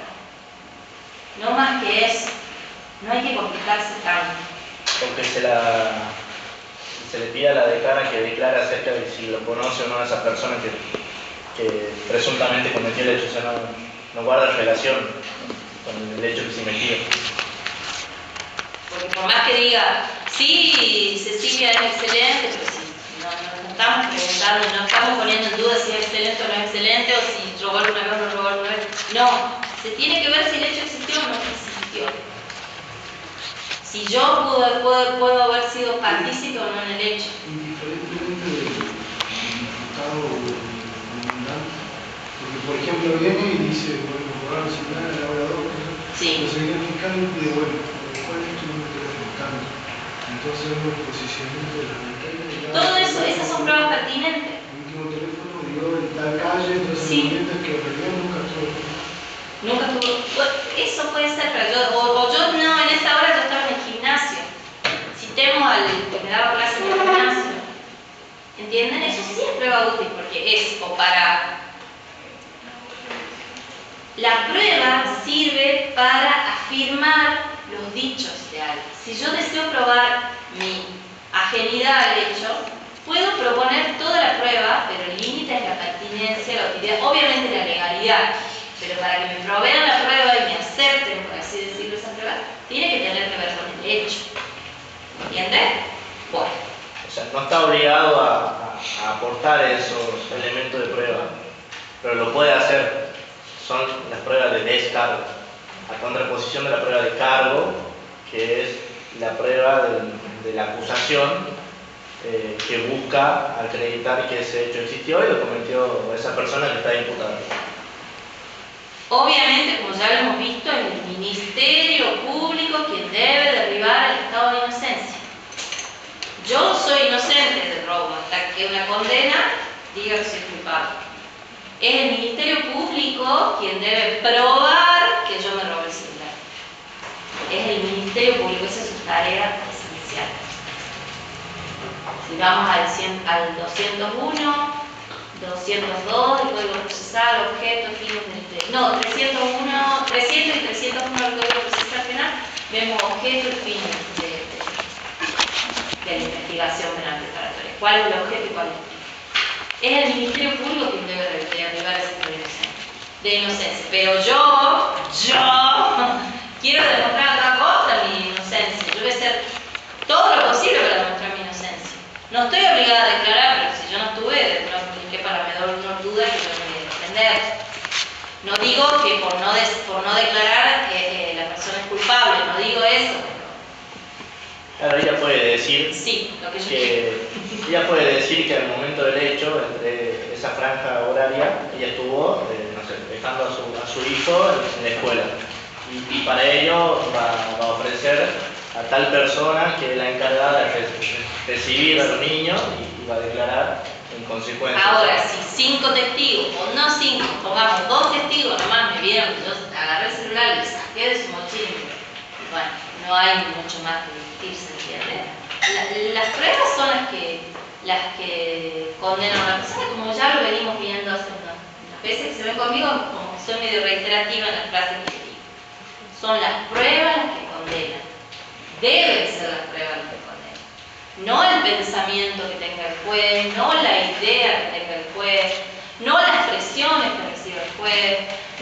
No más que eso. No hay que complicarse tanto. Porque se le pide a la declara que declare acerca de si lo conoce o no a esa persona que presuntamente cometió el hecho, o sea, no guarda relación con el hecho que se investiga. Porque por más que diga, sí, Cecilia es excelente, pero sí, no estamos preguntando, no estamos poniendo en duda si es excelente o no es excelente, o si robó alguna vez o no robó alguna vez. No, se tiene que ver si el hecho existió o no existió. Si yo puedo haber sido partícipe o no en el hecho. Indiferentemente del imputado o del demandante, porque por ejemplo viene y dice, bueno, borrar el celular a la hora 2, Sí. el secretario fiscal pide, bueno, ¿cuál es tu número de teléfono? Tanto. Entonces vemos el posicionamiento de la ventana. Todo eso, esas son pruebas pertinentes. El último teléfono dio en tal calle, entonces Sí. el momento es que en realidad nunca estuvo. Nunca tuvo. Eso puede ser, pero yo no, en esa hora yo estaba en el gimnasio. Citemos al que me daba clase en el gimnasio. ¿Entienden? Eso sí es prueba útil, porque es o para. La prueba sirve para afirmar los dichos de alguien. Si yo deseo probar mi ajenidad al hecho, puedo proponer toda la prueba, pero el límite es la pertinencia, la utilidad, obviamente la legalidad. Pero para que me provean la prueba y me acepten, por así decirlo, esa prueba, tiene que tener que ver con el hecho. ¿Entiendes? Bueno. O sea, no está obligado a aportar esos elementos de prueba, pero lo puede hacer. Son las pruebas de descargo, a contraposición de la prueba de cargo, que es la prueba de la acusación que busca acreditar que ese hecho existió y lo cometió esa persona que está imputada. Obviamente, como ya lo hemos visto, es el Ministerio Público quien debe derribar el estado de inocencia. Yo soy inocente del robo hasta que una condena diga que soy culpable. Es el Ministerio Público quien debe probar que yo me robé el celular. Es el Ministerio Público, esa es su tarea esencial. Si vamos al 201, 202 del Código Procesal, objeto, fines del no, 301, 300 y 301 del Código Procesal Penal, vemos objeto y fines de la investigación penal preparatoria. ¿Cuál es el objeto y cuál es el fin? Es el Ministerio Público quien debe derribar ese estado de inocencia. Pero yo quiero demostrar otra cosa, mi inocencia. Yo voy a hacer todo lo posible para demostrar mi inocencia. No estoy obligada a declarar, pero si yo no estuve, no quepa la menor duda que yo me voy a defender. No digo que por no declarar la persona es culpable, no digo eso. Claro, ella puede decir Sí, lo que yo ella puede decir que al momento del hecho, entre esa franja horaria, ella estuvo, no sé, dejando a su hijo en la escuela. Y para ello va a ofrecer a tal persona que es la encargada de recibir a los niños y va a declarar en consecuencia. Ahora, si 5 testigos, o no 5, pongamos 2 testigos nomás me vieron que yo agarré el celular y le saqué de su mochila y bueno, no hay mucho más que discutir, ¿se entiende? Las pruebas son las que condenan a una persona, como ya lo venimos viendo hace unas veces que se ven conmigo, como que soy medio reiterativa en las frases que digo. Son las pruebas las que condenan. Deben ser las pruebas las que condenan. No el pensamiento que tenga el juez, no la idea que tenga el juez, no las presiones que recibe el juez,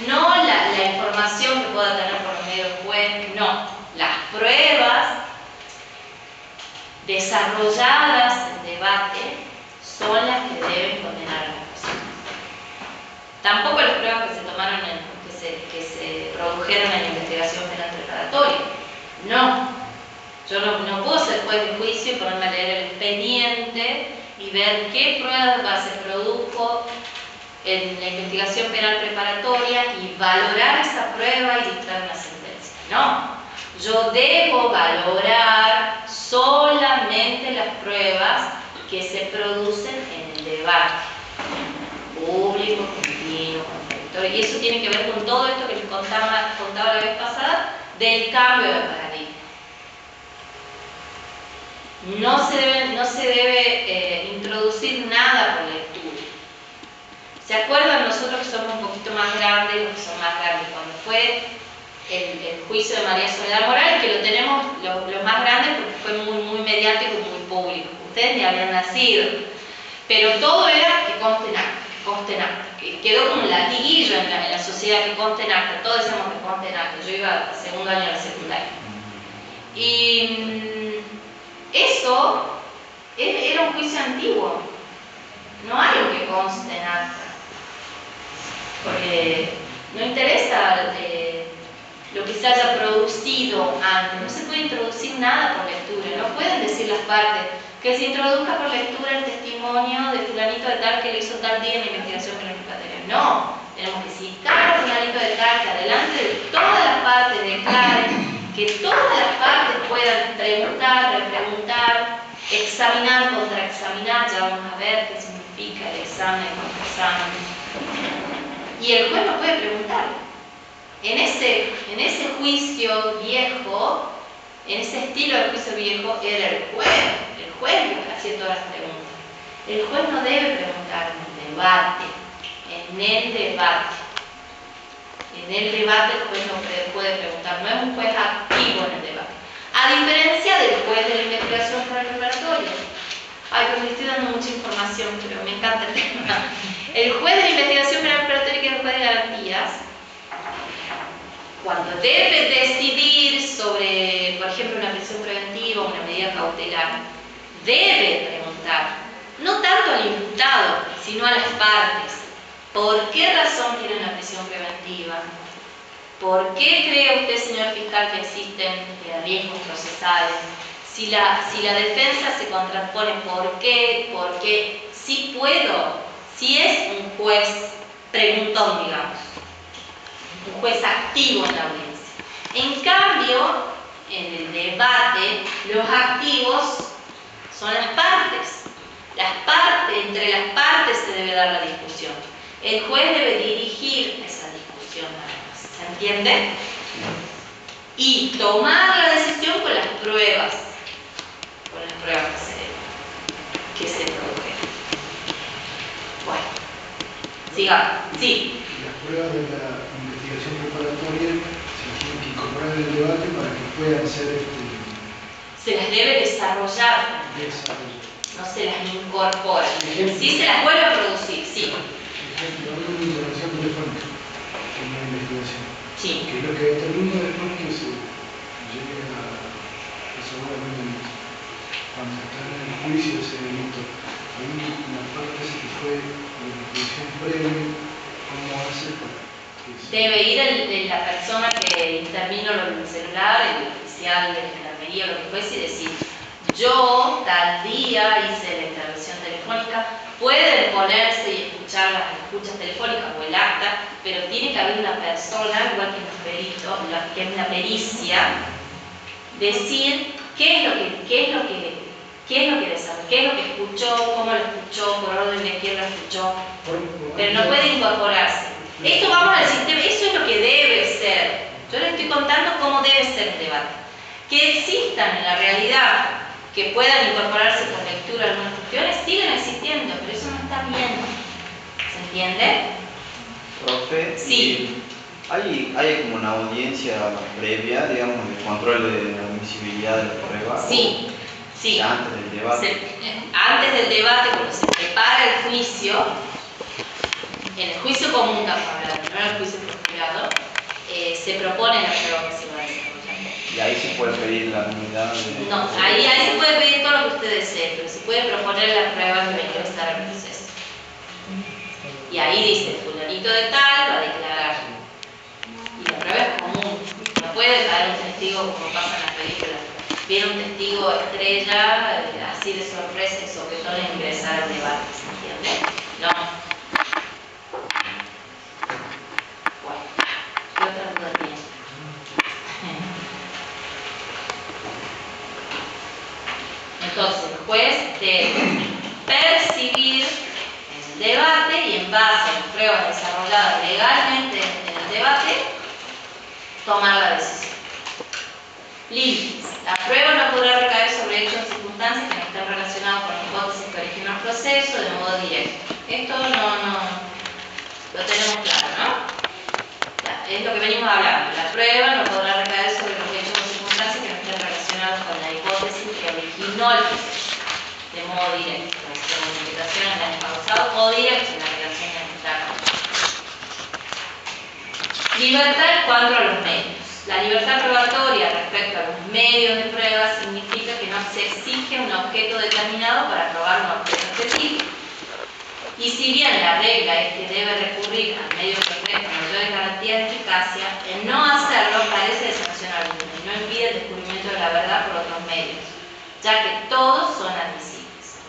no la información que pueda tener por medio del juez, no. Las pruebas desarrolladas en debate son las que deben condenar a las personas. Tampoco las pruebas que se tomaron, que se produjeron en la investigación penal preparatoria. No. Yo no puedo ser juez de juicio y ponerme a leer el expediente y ver qué pruebas se produjo en la investigación penal preparatoria y valorar esa prueba y dictar una sentencia. No, yo debo valorar solamente las pruebas que se producen en el debate público, continuo, contradictorio. Y eso tiene que ver con todo esto que les contaba la vez pasada del cambio de paradigma. No se debe introducir nada por lectura. ¿Se acuerdan nosotros que somos un poquito más grandes, los que son más grandes, cuando fue el juicio de María Soledad Morales, que lo tenemos los más grandes porque fue muy, muy mediático y muy público? Ustedes ni habían nacido. Pero todo era que conste en acta. Quedó como un latiguillo en la sociedad, que conste en acta. Todos decíamos que conste en acta. Yo iba al segundo año de la secundaria. Y eso era un juicio antiguo. no hay un que conste en acta, porque no interesa lo que se haya producido antes, no se puede introducir nada por lectura, no pueden decir las partes que se introduzca por lectura el testimonio de fulanito de tal que lo hizo tal día en la investigación penal. No, tenemos que citar a fulanito de tal que adelante de todas las partes declaren, que todas las partes puedan preguntar, repreguntar, examinar, contraexaminar, ya vamos a ver qué significa el examen, el contraexamen. Y el juez no puede preguntar. En ese juicio viejo, en ese estilo de juicio viejo, era el juez el que hacía todas las preguntas. El juez no debe preguntar en el debate. En el debate el juez no puede preguntar, no es un juez activo en el debate. A diferencia del juez de la investigación penal preparatoria. Ay, pues le estoy dando mucha información, pero me encanta el tema. El juez de la investigación penal preparatoria, que es el juez de garantías, cuando debe decidir sobre, por ejemplo, una prisión preventiva o una medida cautelar, debe preguntar, no tanto al imputado, sino a las partes. ¿Por qué razón quiere una prisión preventiva? ¿Por qué cree usted, señor fiscal, que existen riesgos procesales? Si la defensa se contrapone, ¿por qué? Porque sí puedo, si es un juez preguntón, digamos, un juez activo en la audiencia. En cambio, en el debate, los activos son las partes. Entre las partes se debe dar la discusión. El juez debe dirigir esa discusión nada más. ¿Se entiende? Y tomar la decisión con las pruebas. Que se produjeron. Bueno, sigamos. Sí. Las pruebas de la investigación preparatoria se tienen que incorporar en el debate para que puedan ser se las debe desarrollar. No se las incorpora. Sí se las vuelve a producir, sí. Por ejemplo, una intervención telefónica en la investigación. Sí. Que es lo que determina después que se llegue a seguramente cuando está en el juicio ese delito. Ahí la parte se fue la investigación previa, ¿cómo hace para que se... Debe ir la persona que intervino en el celular, el oficial de gendarmería, lo que fuese, y decir: yo tal día hice la intervención telefónica. Pueden ponerse y escuchar las escuchas telefónicas o el acta, pero tiene que haber una persona, igual que en los peritos, que es una pericia, decir qué es lo que escuchó, cómo lo escuchó, por orden de quién lo escuchó, pero no puede incorporarse. Esto vamos al sistema, eso es lo que debe ser. Yo les estoy contando cómo debe ser un debate. Que existan en la realidad, que puedan incorporarse por lectura algunas cuestiones, siguen existiendo, pero eso no está bien. ¿Se entiende? Profe, Sí. ¿Hay como una audiencia previa, digamos, de control de la admisibilidad de la prueba? Sí, sí. Antes del debate. Antes del debate, cuando se prepara el juicio, en el juicio común estamos hablando, no en el juicio por jurado, se propone la prueba que se va a desarrollar. Y ahí se puede pedir la nulidad. No, ahí se puede pedir todo lo que usted desee, pero se puede proponer la prueba que venga a estar en el proceso. Y ahí dice: fulanito de tal va a declarar. Y la prueba es común. No puede caer un testigo como pasa en las películas. Viene un testigo estrella, así de sorpresa y sopetón a ingresar al debate. ¿Se entiende? No. Bueno, ¿qué otra duda tiene? Entonces, el juez debe percibir en el debate y en base a las pruebas desarrolladas legalmente en el debate, tomar la decisión. Límites. La prueba no podrá recaer sobre hechos o circunstancias que no estén relacionados con la hipótesis que originó el proceso de modo directo. Esto no lo tenemos claro, ¿no? Ya, es lo que venimos hablando. La prueba no podrá recaer sobre los hechos o circunstancias que no estén relacionados con la hipótesis que originó el proceso de modo directo. La comunicación en el pasado o directo en la relación interna. Libertad en cuanto a los medios. La libertad probatoria respecto a los medios de prueba significa que no se exige un objeto determinado para probar un objeto específico. Y si bien la regla es que debe recurrir al medio que ofrezca mayores garantías de eficacia, el no hacerlo carece de sanción alguna y no impide el descubrimiento de la verdad por otros medios, ya que todos son admisibles.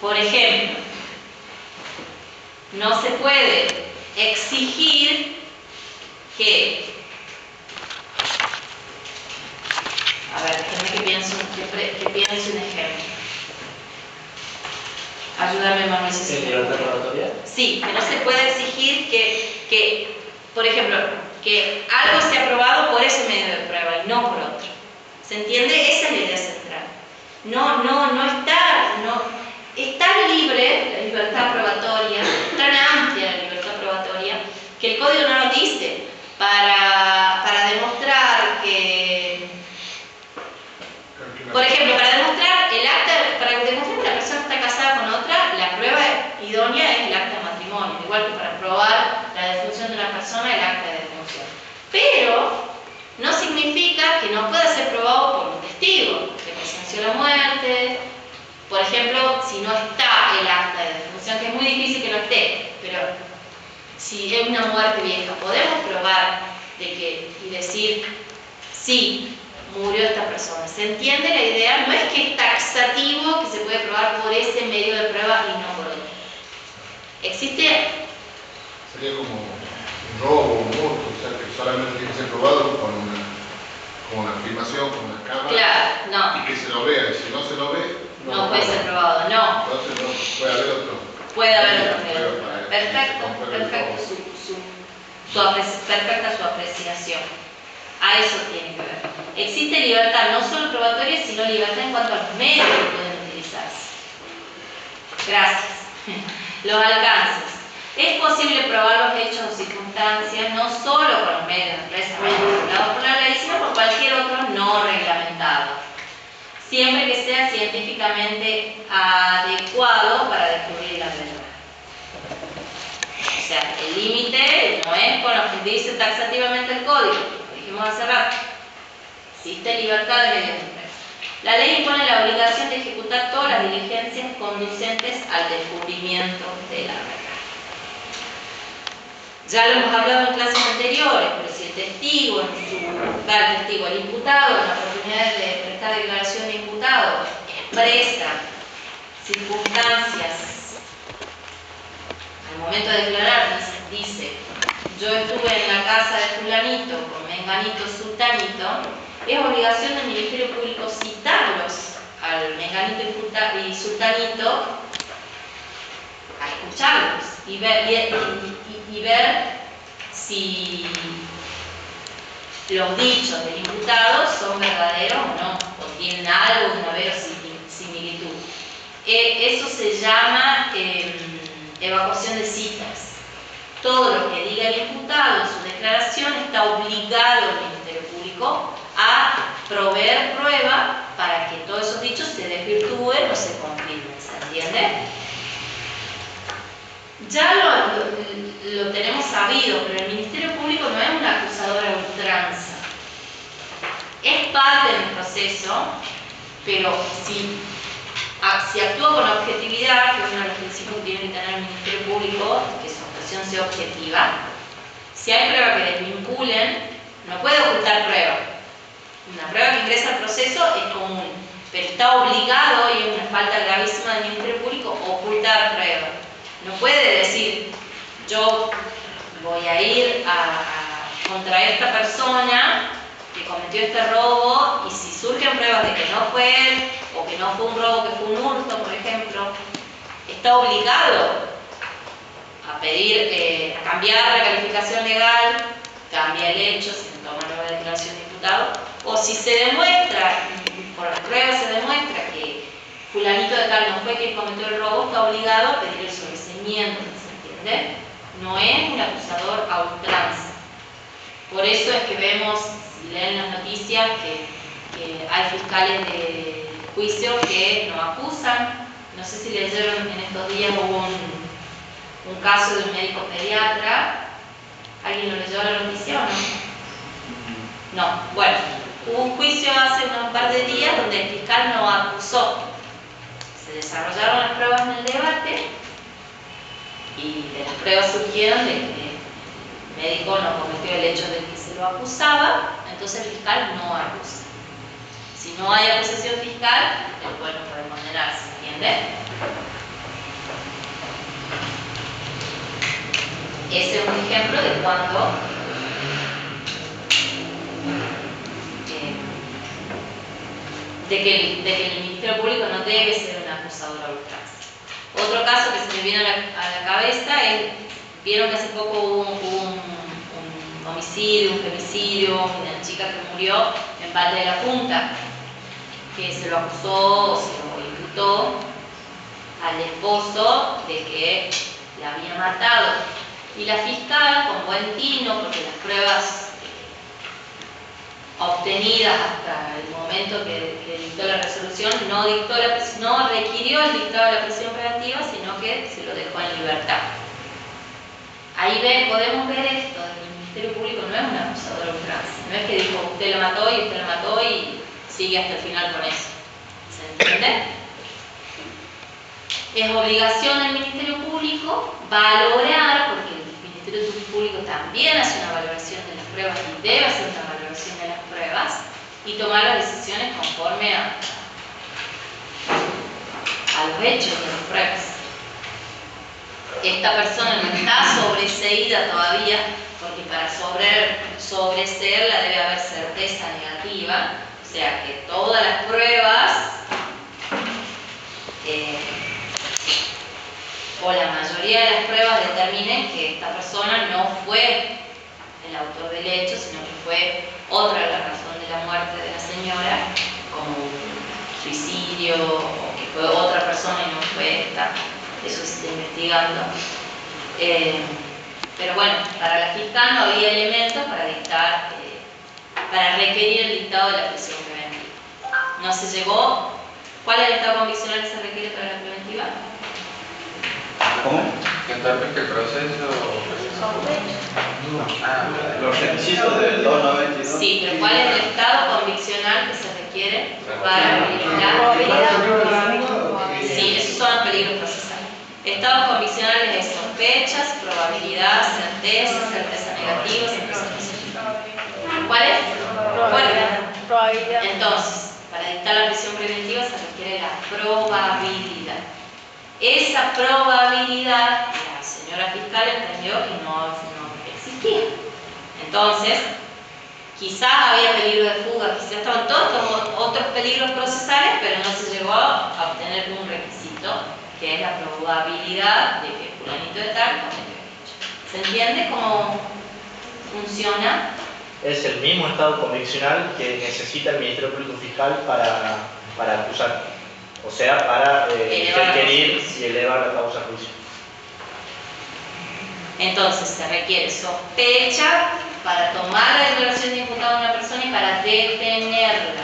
Por ejemplo, no se puede exigir que, a ver, déjenme que piense un ejemplo. Ayúdame, Manuel, si se ¿En libertad probatoria? Sí, que no se puede exigir que, por ejemplo, que algo sea aprobado por ese medio de prueba y no por otro. ¿Se entiende? Esa es la idea central. Es tan libre la libertad probatoria, tan amplia la libertad probatoria, que el código no nos dice para demostrar que, por ejemplo, para demostrar que una persona está casada con otra, la prueba idónea es el acta de matrimonio, igual que para probar la defunción de una persona, el acta de defunción. Pero no significa que no pueda ser probado por un testigo que presenció la muerte. Por ejemplo, si no está el acta de defunción, que es muy difícil que no esté, pero si es una muerte vieja, podemos probar y decir, sí, murió esta persona. ¿Se entiende la idea? No es que es taxativo que se puede probar por ese medio de prueba y no por otro. Existe... Sería como un robo, un hurto, o sea que solamente tiene que ser probado con una filmación, con una cámara. Claro, no. Y que se lo vea, y si no se lo ve, No puede ser probado, no. Entonces no, puede haber otro. Puede haber otro medio. Perfecto, Perfecta su apreciación. A eso tiene que ver. Existe libertad no solo probatoria, sino libertad en cuanto a los medios que pueden utilizarse. Gracias. Los alcances. Es posible probar los hechos o circunstancias no solo con los medios expresamente regulados por la ley, sino por cualquier otro no reglamentado, siempre que sea científicamente adecuado para descubrir la verdad. O sea, el límite no es con lo que dice taxativamente el código, lo dijimos hace rato. Existe libertad de medios de expresión. La ley impone la obligación de ejecutar todas las diligencias conducentes al descubrimiento de la verdad. Ya lo hemos hablado en clases anteriores, pero si el testigo, el imputado, en la oportunidad de prestar declaración de imputado, expresa circunstancias, al momento de declarar, dice, yo estuve en la casa de fulanito, con menganito, sultanito, es obligación del Ministerio Público citarlos al menganito y sultanito, a escucharlos y ver si los dichos del imputado son verdaderos o no, o tienen algo de una verosimilitud. Eso se llama evacuación de citas. Todo lo que diga el imputado en su declaración está obligado el Ministerio Público a proveer prueba para que todos esos dichos se desvirtúen o se confirmen. ¿Se entiende? Ya lo tenemos sabido, pero el Ministerio Público no es un acusador a ultranza. Es parte del proceso, pero si actúa con objetividad, que es uno de los principios que tiene que tener el Ministerio Público, que su actuación sea objetiva, si hay pruebas que desvinculen, no puede ocultar prueba. Una prueba que ingresa al proceso es común, pero está obligado, y es una falta gravísima del Ministerio Público, ocultar prueba. No puede decir, yo voy a ir contra esta persona que cometió este robo, y si surgen pruebas de que no fue él, o que no fue un robo, que fue un hurto, por ejemplo, está obligado a pedir, a cambiar la calificación legal, cambia el hecho, si se toma nueva declaración de imputado, o si se demuestra, por las pruebas se demuestra que fulanito de tal no fue quien cometió el robo, está obligado a pedir el sobreseimiento, ¿se entiende? No es un acusador a ultranza. Por eso es que vemos, si leen las noticias, que hay fiscales de juicio que no acusan. No sé si leyeron, en estos días hubo un caso de un médico pediatra. ¿Alguien lo leyó la noticia o no? No. Bueno, hubo un juicio hace un par de días donde el fiscal no acusó. ¿Se se desarrollaron las pruebas en el debate y de las pruebas surgieron de que el médico no cometió el hecho de que se lo acusaba, entonces el fiscal no acusa. Si no hay acusación fiscal, el juez no puede condenarse, ¿entiende? Ese es un ejemplo de cuando de que el Ministerio Público no debe ser un acusador a ultranza. Otro caso que se me viene a la cabeza es, vieron que hace poco hubo un homicidio, un femicidio, una chica que murió en Valle de la Punta, que se lo acusó, se lo imputó al esposo de que la había matado. Y la fiscal, con buen tino, porque las pruebas obtenidas hasta el momento que dictó la resolución, no requirió el dictado de la prisión preventiva, sino que se lo dejó en libertad. Ahí podemos ver esto, que el Ministerio Público no es un acusador a ultranza, no es que dijo usted la mató y usted la mató y sigue hasta el final con eso. ¿Se entiende? Es obligación del Ministerio Público valorar, porque el Ministerio Público también hace una valoración de las pruebas y debe hacer una valoración de las pruebas y tomar las decisiones conforme a los hechos de las pruebas. Esta persona no está sobreseída todavía, porque para sobreseerla debe haber certeza negativa, o sea que todas las pruebas o la mayoría de las pruebas determinen que esta persona no fue el autor del hecho, sino que fue otra la razón de la muerte de la señora, como un suicidio, o que fue otra persona y no fue esta. Eso se está investigando. Pero bueno, para la fiscal no había elementos para requerir el dictado de la prisión preventiva. No se llegó. ¿Cuál es el estado conviccional que se requiere para la preventiva? ¿Cómo? Que interprete el proceso. Los requisitos del 292. Sí, pero ¿cuál es el estado conviccional que se requiere para verificar? Sí, esos son los peligros procesales. Estados conviccionales de sospechas, probabilidad, certeza negativa, certeza positiva. ¿Cuál es? Probabilidad. Entonces, para dictar la prisión preventiva se requiere la probabilidad. Esa probabilidad, la señora fiscal entendió que no existía. Entonces, quizás había peligro de fuga, quizás estaban todos otros peligros procesales, pero no se llegó a obtener un requisito, que es la probabilidad de que fulanito de tal cometió el hecho. ¿Se entiende cómo funciona? Es el mismo estado conviccional que necesita el Ministerio Público Fiscal para acusar, o sea, para requerir y elevar la causa a juicio. Entonces se requiere sospecha para tomar la declaración de imputado de una persona y para detenerla.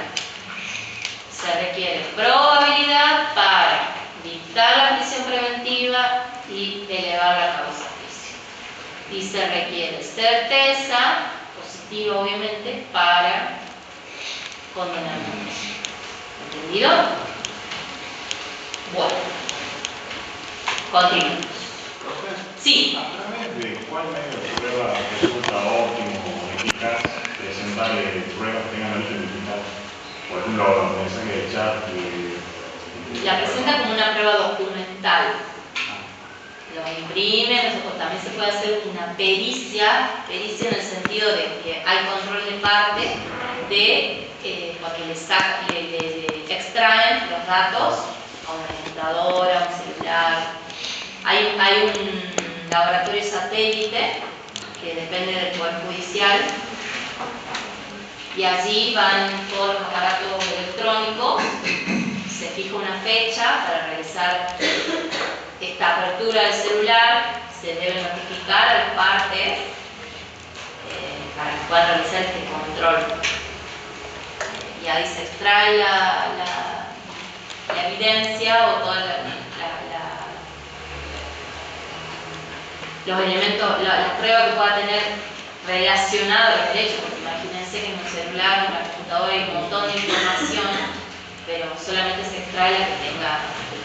Se requiere probabilidad para dictar la prisión preventiva y elevar la causa a juicio. Y se requiere certeza, positiva obviamente, para condenar a una persona. ¿Entendido? Bueno. Continuamos. Sí. ¿A través de cuál medio de prueba resulta óptimo o eficaz presentar pruebas que tengan origen digital? Por ejemplo, mensaje de chat. La presenta como una prueba documental. Lo imprime, también se puede hacer una pericia en el sentido de que hay control de parte de cuando le extraen los datos a una computadora, a un celular. Hay un laboratorio satélite que depende del Poder Judicial y allí van todos los aparatos electrónicos, se fija una fecha para realizar esta apertura del celular, se debe notificar a las partes para que puedan realizar este control. Y ahí se extrae la evidencia o toda los elementos, la prueba que pueda tener relacionada al derecho, porque imagínense que en un celular, en una computadora hay un montón de información, pero solamente se extrae la que tenga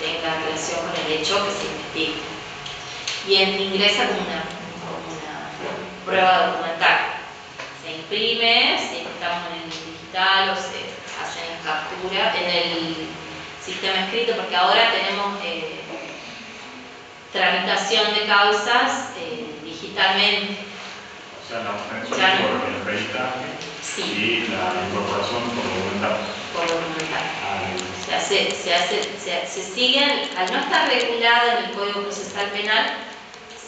tenga relación con el hecho que se investigue. Y ingresa como una prueba documental. Se imprime, si estamos en el digital o se hacen las capturas en el sistema escrito, porque ahora tenemos tramitación de causas digitalmente. O sea, la obtención Ya no. por el peritaje Sí. y la incorporación por documental. Por documental. Ah, Se siguen, al no estar regulada en el Código Procesal Penal,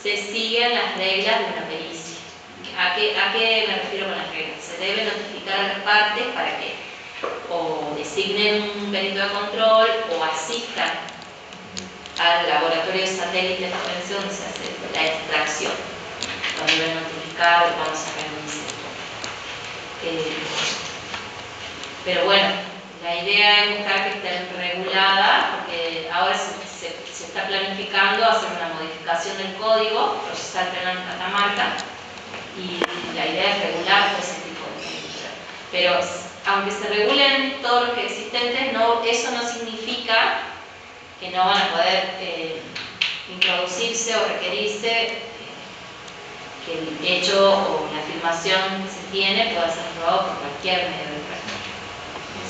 se siguen las reglas de una pericia. ¿A qué me refiero con las reglas? Se debe notificar a las partes para que o designen un perito de control o asistan al laboratorio de satélite forense donde se hace la extracción. Lo deben notificar cuando se realice. Pero bueno, la idea es buscar que esté regulada, porque ahora se está planificando hacer una modificación del Código Procesal Penal de Catamarca y la idea es regular todo ese tipo de cosas. Pero aunque se regulen todos los que existentes, eso no significa que no van a poder introducirse o requerirse que el hecho o la afirmación que se tiene pueda ser probado por cualquier medio de prueba.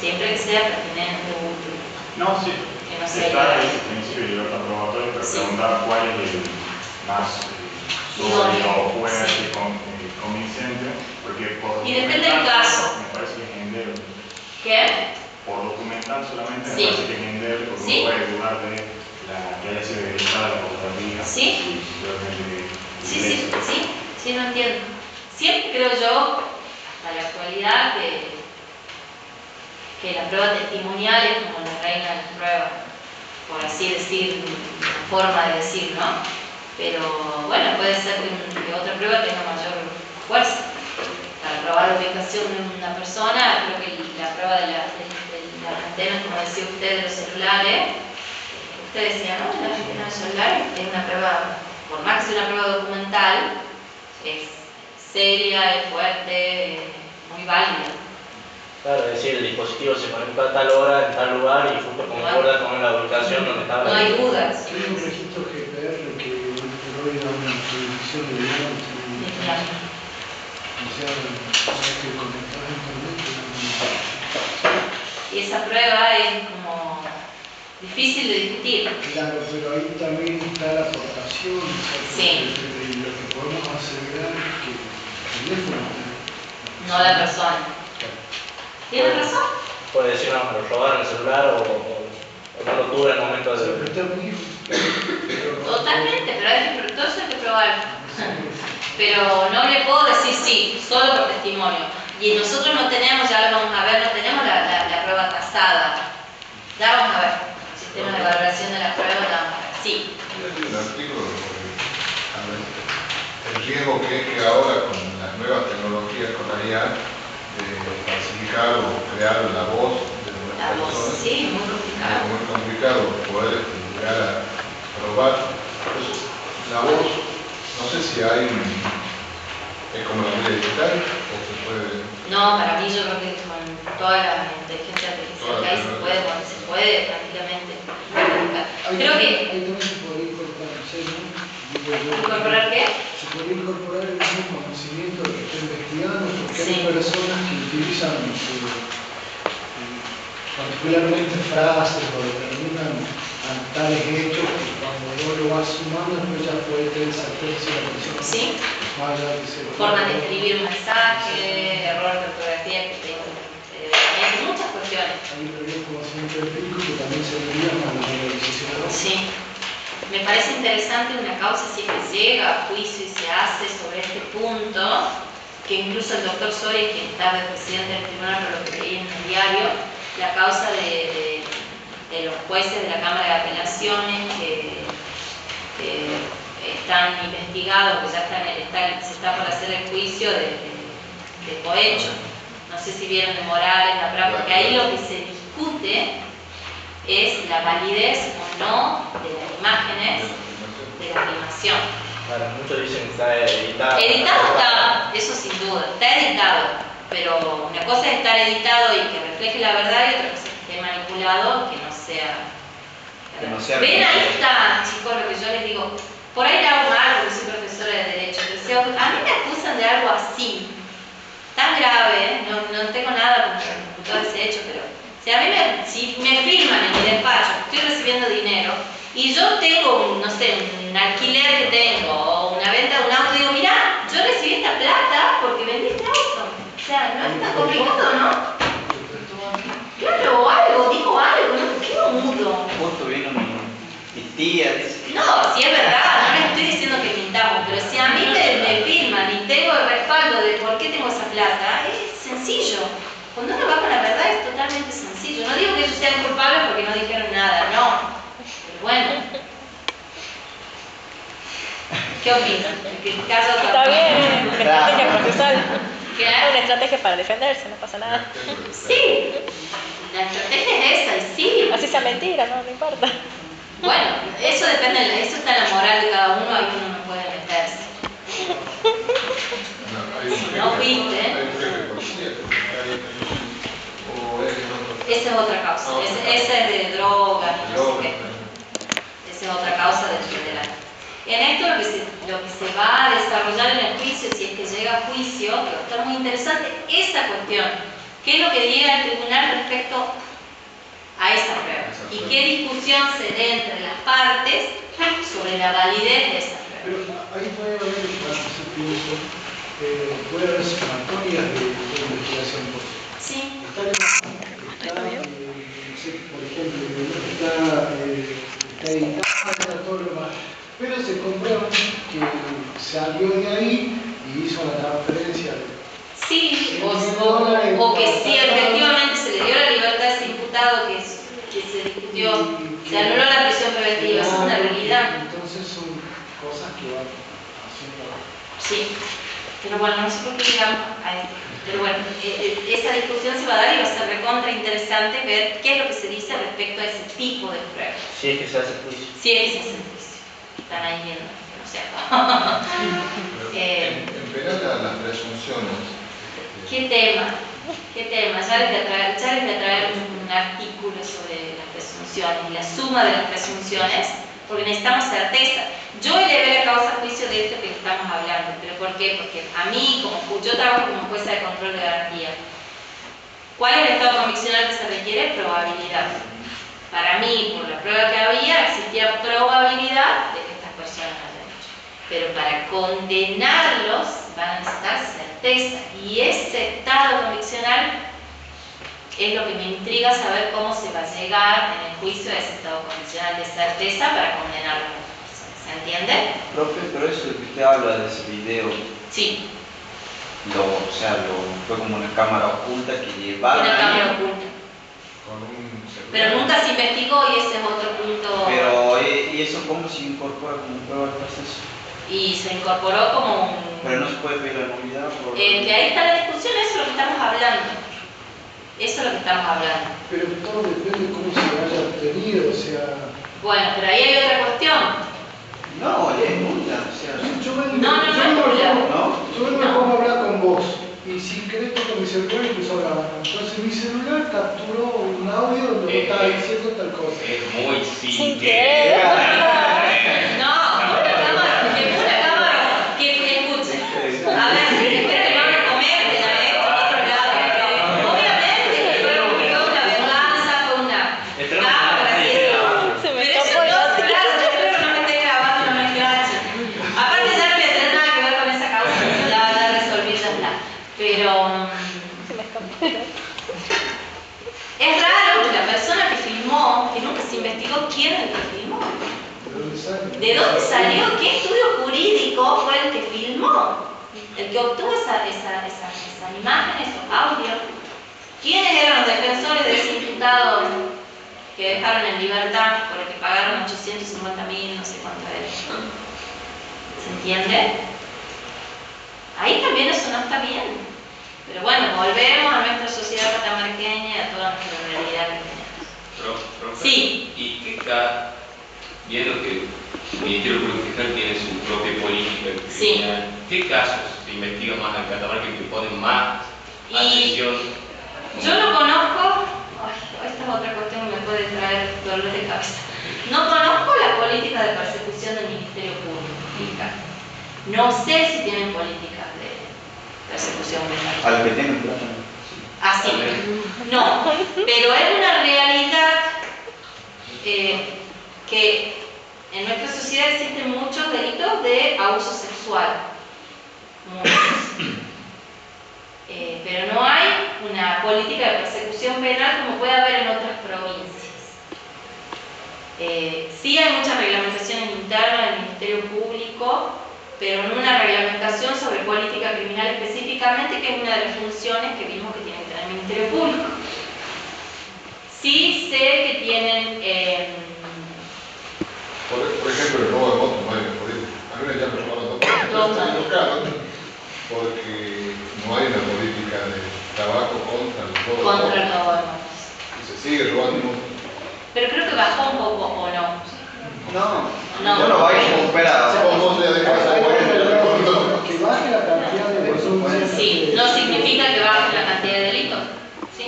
Siempre que sea pertinente o útil. no, sí. Que no sea Está ilegal. ese principio de libertad probatoria, pero Sí. preguntaba cuál es el más sólido o fuerte, Sí. convincente, porque por Y depende del caso. me parece que es endeble. ¿Qué? Por documental solamente Sí. me parece que es endeble, porque Sí. uno puede dudar de que haya sido verificada la fotografía. Sí. Y realmente Sí, no entiendo. Siempre creo yo, hasta la actualidad, que la prueba testimonial es como la reina de las pruebas, por así decir, una forma de decir, ¿no? Pero bueno, puede ser que otra prueba tenga mayor fuerza. Para probar la ubicación de una persona, creo que la prueba de las antenas, como decía usted, de los celulares, usted decía, ¿no? La antena del celular es una prueba, por más que sea una prueba documental, es seria, es fuerte, muy válida. Claro, es decir, el dispositivo se conecta a tal hora, en tal lugar y justo concuerda con la ubicación donde estaba. No hay dudas. Hay un registro GPR que hoy da una predicción de Claro. o sea, que conectar a internet. Y esa prueba es como difícil de discutir. Claro, pero ahí también está la aportación. O sea, Sí. lo que podemos asegurar es que el teléfono No la persona. ¿Tienes razón? Puede decir, no, me lo robaron el celular o no lo tuve en el momento de... siempre está muy Totalmente, pero todo eso hay que probarlo. Pero no le puedo decir sí, solo por testimonio. Y nosotros no tenemos, ya lo vamos a ver, no tenemos la prueba tasada. Ya vamos a ver. El sistema de valoración de la prueba, ya vamos a ver. Sí. El artículo, a ver, el riesgo que es que ahora con las nuevas tecnologías con la IA, falsificar o crear la voz de una La voz, persona, sí, muy complicado. es muy complicado poder llegar a probar. Entonces, la voz, no sé si hay es como la vida digital o se puede. No, para mí yo creo que con toda la inteligencia artificial que hay se puede tranquilamente verificar. Creo que ahí también se podría incorporar, ¿no? incorporar qué? Se podría incorporar el mismo conocimiento que está investigando, porque Sí. hay personas que utilizan particularmente frases o determinan tales hechos que cuando vos lo vas sumando después ya puede tener certeza la persona. Sí. Más allá que se Formas de escribir un mensaje, error de ortografía que tengo, muchas cuestiones. Hay un conocimiento empírico que también serviría para la realización. Sí. Me parece interesante una causa si que llega a juicio y se hace sobre este punto, que incluso el doctor Soria, quien está de presidente del tribunal, por lo que leí en el diario, la causa de los jueces de la Cámara de Apelaciones que están investigados, que ya se está por hacer el juicio de cohecho. No sé si vieron de Morales, la prueba, porque ahí lo que se discute es la validez o no de las imágenes de la filmación. Claro, muchos dicen que está editado. Editado está, eso sin duda, está editado, pero una cosa es estar editado y que refleje la verdad y otra cosa es que esté manipulado, que no sea Que no sea Ven, ahí reconocido. está, chicos, lo que yo les digo. Por ahí le hago mal porque soy profesora de Derecho. Pero a mí me acusan de algo así, tan grave, no tengo nada contra todo ese hecho, pero si me firman en mi despacho, estoy recibiendo dinero, y yo tengo, no sé, un alquiler que tengo, o una venta de un auto, digo, mira, yo recibí esta plata porque vendí este auto. O sea, no es tan complicado, ¿no? Claro, o algo, digo algo, no me quedo mudo. Justo vino mi tía, dice. No, si es verdad, no le estoy diciendo que mintamos, pero si a mí me firman y tengo el respaldo de por qué tengo esa plata, es sencillo. Cuando uno va con la verdad es totalmente sencillo. No digo que ellos sean culpables porque no dijeron nada, no. Pero bueno. ¿Qué opinan? ¿Qué caso Está bien, una estrategia procesal. ¿Qué? Una estrategia para defenderse, no pasa nada. Sí, la estrategia es esa, y sí. Así sea mentira, no importa. Bueno, eso depende, eso está en la moral de cada uno, ahí uno no puede meterse. Si no fuiste, esa es otra causa, esa es de drogas, no sé qué. Esa es otra causa de la... En esto lo que se va a desarrollar en el juicio, si es que llega a juicio, que va a estar muy interesante, esa cuestión. ¿Qué es lo que llega al tribunal respecto a esa prueba? ¿Y qué discusión se dé entre las partes sobre la validez de esa prueba? Pero ahí puede haber, yo pienso, puede haber sumatorias de investigación. Sí. Está, no sé, por ejemplo, está editada, está todo lo demás, pero se comprueba que salió de ahí y hizo la transferencia. Sí, o que sí, efectivamente se le dio la libertad a ese imputado que se discutió, se anuló la prisión preventiva, eso es una realidad. Entonces son cosas que van haciendo. Sí, pero bueno, no sé por qué llegamos a esto. Pero bueno, esa discusión se va a dar y va a ser recontra interesante ver qué es lo que se dice respecto a ese tipo de pruebas. Si es que se hace juicio. Si es que se hace juicio. Están ahí viendo, no sé. En penal las presunciones. ¿Qué tema? ¿Qué tema? Ya les voy a traer un artículo sobre las presunciones y la suma de las presunciones, porque necesitamos certeza. Yo elevé la causa a juicio de esto que estamos hablando, ¿pero por qué? Porque a mí, yo trabajo como jueza de control de garantía. ¿Cuál es el estado conviccional que se requiere? Probabilidad. Para mí, por la prueba que había, existía probabilidad de que estas personas hayan hecho. Pero para condenarlos van a necesitar certeza. Y ese estado conviccional es lo que me intriga saber cómo se va a llegar en el juicio a ese estado conviccional de certeza para condenarlos a las personas. ¿Se entiende? Profe, pero eso de que usted habla de ese video, Sí, fue como una cámara oculta que llevaron una ahí. cámara oculta. Con un Pero nunca se investigó y ese es otro punto. Pero, ¿y eso cómo se incorpora como prueba al proceso? Y se incorporó como un... Pero no se puede pedir la nulidad por... que ahí está la discusión, eso es lo que estamos hablando. Eso es lo que estamos hablando. Pero todo depende de cómo se haya obtenido, o sea... Bueno, pero ahí hay otra cuestión. No, ya es nula, o sea... Yo No es Yo me pongo a hablar con vos y si querés toco mi celular y empiezo a grabar. Entonces mi celular capturó un audio donde me estaba diciendo tal cosa. Es muy Sin simple. querer. No, una cámara, que escuche. A ver, espera que no lo comenten, por otro lado. Obviamente que fue una venganza, fue una... Se me Pero eso escapó el no, otro. claro, yo espero que no me esté grabando, no me escrache. Aparte ya no voy a tener nada que ver con esa causa, ya resolví, ya está. Pero... Se me escapó el otro. es raro que la persona que filmó, que nunca se investigó quién es el que filmó. ¿De dónde salió? ¿Qué estudio jurídico fue el que filmó? El que obtuvo esas imágenes, esos audios. ¿Quiénes eran los defensores de ese imputado que dejaron en libertad por el que pagaron 850.000, no sé cuánto era? ¿Se entiende? Ahí también eso no está bien. Pero bueno, volvemos a nuestra sociedad catamarqueña y a toda nuestra realidad que tenemos. Profe, Sí. ¿y qué está viendo que el Ministerio Público Fiscal tiene su propia política criminal? ¿Qué casos se investigan más en Catamarca y que ponen más atención? Yo no conozco, esta es otra cuestión que me puede traer dolor de cabeza. No conozco la política de persecución del Ministerio Público. No sé si tienen políticas de persecución penal. Al que tiene plata. Así. No, pero es una realidad que en nuestra sociedad existen muchos delitos de abuso sexual. Muchos. Pero no hay una política de persecución penal como puede haber en otras provincias. Sí hay muchas reglamentaciones internas del Ministerio Público, pero no una reglamentación sobre política criminal específicamente, que es una de las funciones que vimos que tiene que tener el Ministerio Público. Sí sé que tienen... Por ejemplo, el robo de motos, no hay una política. A mí me llaman robando motos, están equivocados, porque no hay una política de trabajo contra el robo de motos. Contra el robo de motos. Y se sigue robando motos. Pero creo que bajó un poco, ¿o no? No, yo no voy a comprar. ¿Cómo se deja Que baje la cantidad de denuncias. Sí, no significa que baje la cantidad de delitos, ¿sí?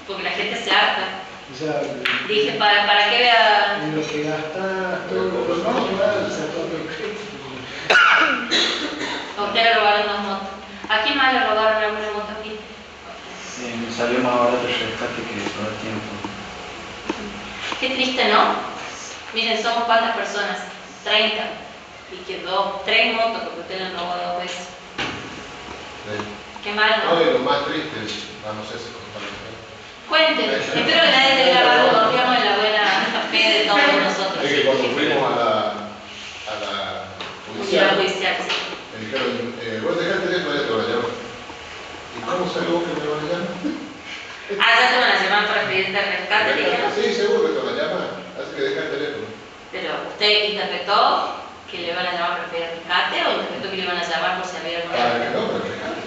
Porque la gente se harta. O sea, Dije, para que vea... en lo que gastas todo lo no, va a sacar el crédito. A usted le robaron 2 motos. ¿A quién más le robaron alguna moto aquí? Me salió más barato el rescate que todo el tiempo. Qué triste, ¿no? Miren, somos cuántas personas, 30. Y que 3 motos porque usted le robó 2 veces. Qué mal, ¿no? No, y lo más triste es, no sé si contarlo. Cuenten, espero que nadie esté grabando, confiamos en la buena fe de todos nosotros. Es que cuando fuimos a la Unidad judicial, judicial, sí. me dijeron, vos dejá el teléfono, ya te lo llamo. ¿Y cómo sabes vos que me van a llamar? Ah, ya te van a llamar para pedirte rescate, dijeron. Sí, seguro que te van a llamar, así que deja el teléfono. Pero, ¿usted interpretó que le van a llamar para pedir rescate o interpretó que le iban a llamar por si había alguna... Para que no, para el rescate.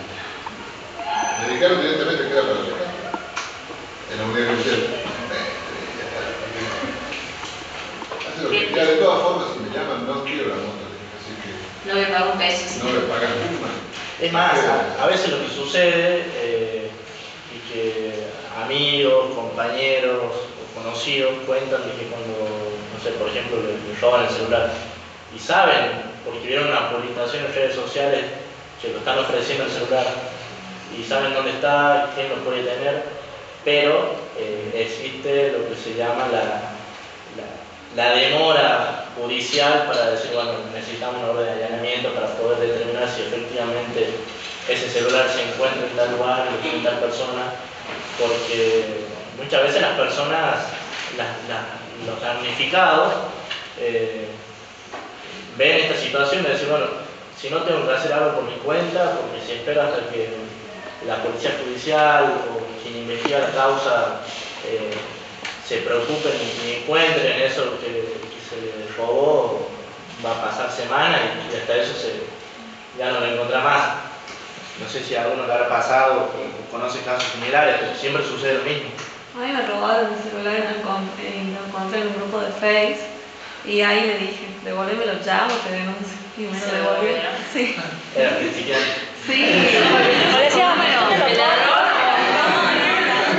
Me dijeron directamente que era para el rescate. En la unidad judicial. Ya de todas formas, si me llaman, no quiero la moto, así que No le pago un peso. Sí. no le pagan nada. Es más, a veces lo que sucede y que amigos, compañeros o conocidos cuentan de que cuando, no sé, por ejemplo, le roban el celular y saben, porque vieron una publicación en redes sociales que lo están ofreciendo el celular y saben dónde está, quién lo puede tener, pero existe lo que se llama la demora judicial para decir, bueno, necesitamos una orden de allanamiento para poder determinar si efectivamente ese celular se encuentra en tal lugar, en tal persona, porque muchas veces las personas, los damnificados, ven esta situación de decir, bueno, si no tengo que hacer algo por mi cuenta, porque si espero hasta que la policía judicial o quien investiga la causa se preocupen y encuentren eso que se le robó, va a pasar semanas y hasta eso ya no lo encuentra más. No sé si a alguno le habrá pasado o conoce casos similares, pero siempre sucede lo mismo. A mí me robaron el celular y lo encontré en un grupo de Face y ahí le dije, devuélveme lo llamo, te denuncio. Y me lo devolvió. Sí. Era cristiano. Sí. No decía, bueno, el error.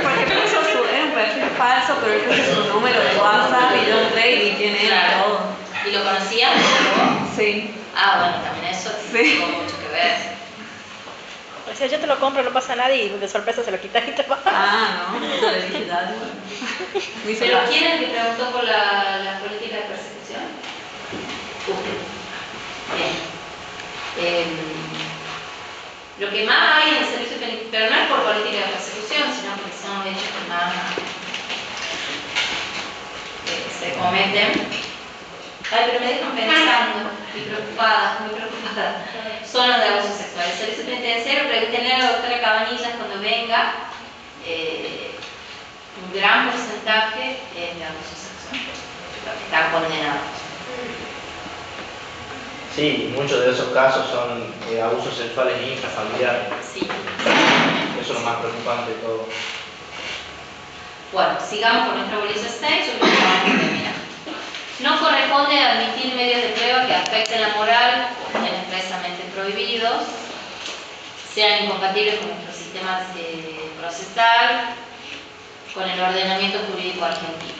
Porque puso era un perfil falso, pero él puso su número de WhatsApp y yo entré y vi quién era y todo. ¿Y lo conocías? Sí. Ah, bueno, también eso tuvo mucho que ver. O sea, yo te lo compro, no pasa nada y de sorpresa se lo quitas y te vas. Ah, no, yo le dije ya, bueno. ¿Pero quién es el que preguntó por la política de persecución? Usted. Bien. Lo que más hay en el servicio penitenciario, pero no es por política de persecución, sino porque son hechos que más se cometen. Ay, pero me dejan pensando, muy preocupada. Son los de abuso sexual. El servicio penitenciario, pregúntenle a la doctora Cabanillas cuando venga, un gran porcentaje es de abuso sexual, porque están condenados. Sí, muchos de esos casos son abusos sexuales intrafamiliares. Sí. Eso es lo más preocupante de todo. Bueno, sigamos con nuestro bolillo 6, yo creo que vamos a terminar. No corresponde admitir medios de prueba que afecten la moral o estén expresamente prohibidos, sean incompatibles con nuestro sistema procesal, con el ordenamiento jurídico argentino.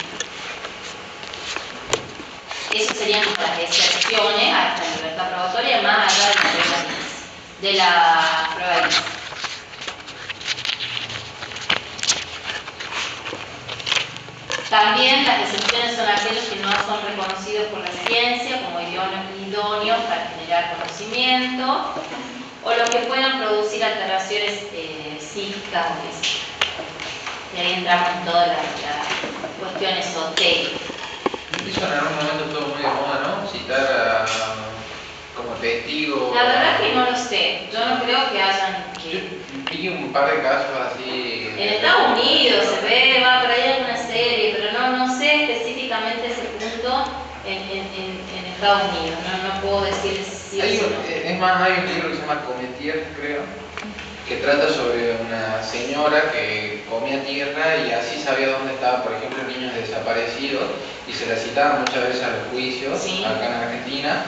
Esas serían como las excepciones a esta libertad probatoria, más allá de la prueba IS. También las excepciones son aquellos que no son reconocidos por la ciencia como idóneos para generar conocimiento, o los que puedan producir alteraciones psíquicas o físicas. Y ahí entramos en todas las cuestiones esotéricas. Eso en algún momento estuvo muy de moda, ¿no? Citar como testigo. La verdad que no lo sé. Yo no creo que hayan. Yo vi un par de casos así. En Estados Unidos se ve, va por ahí alguna serie, pero no sé específicamente ese punto en Estados Unidos. No puedo decir si Hay o un- no. Es más, hay un libro que se llama Cometier, creo, que trata sobre una señora que comía tierra y así sabía dónde estaban, por ejemplo, niños desaparecidos, y se la citaban muchas veces a los juicios, Sí. acá en Argentina.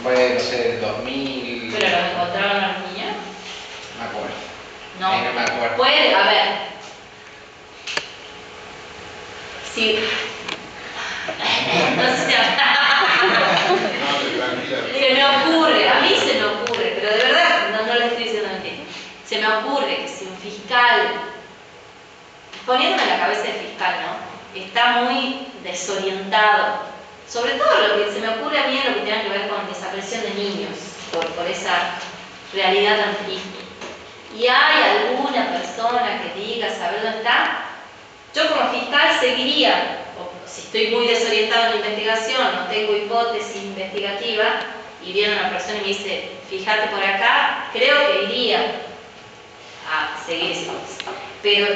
Fue, no sé, del 2000. ¿Pero los encontraron a los niños? No me acuerdo. No. Ahí no me acuerdo. Puede, a ver. Sí. No sé. Se me ocurre, a mí se me ocurre, pero de verdad no le estoy diciendo mentira. Se me ocurre que si un fiscal, poniéndome en la cabeza del fiscal, ¿no? Está muy desorientado, sobre todo lo que se me ocurre a mí es lo que tiene que ver con desaparición de niños, por esa realidad tan triste. Y hay alguna persona que diga saber dónde está, yo como fiscal seguiría, o si estoy muy desorientado en la investigación, no tengo hipótesis investigativa, y viene una persona y me dice, fíjate por acá, creo que iría a seguir esa cosa. Pero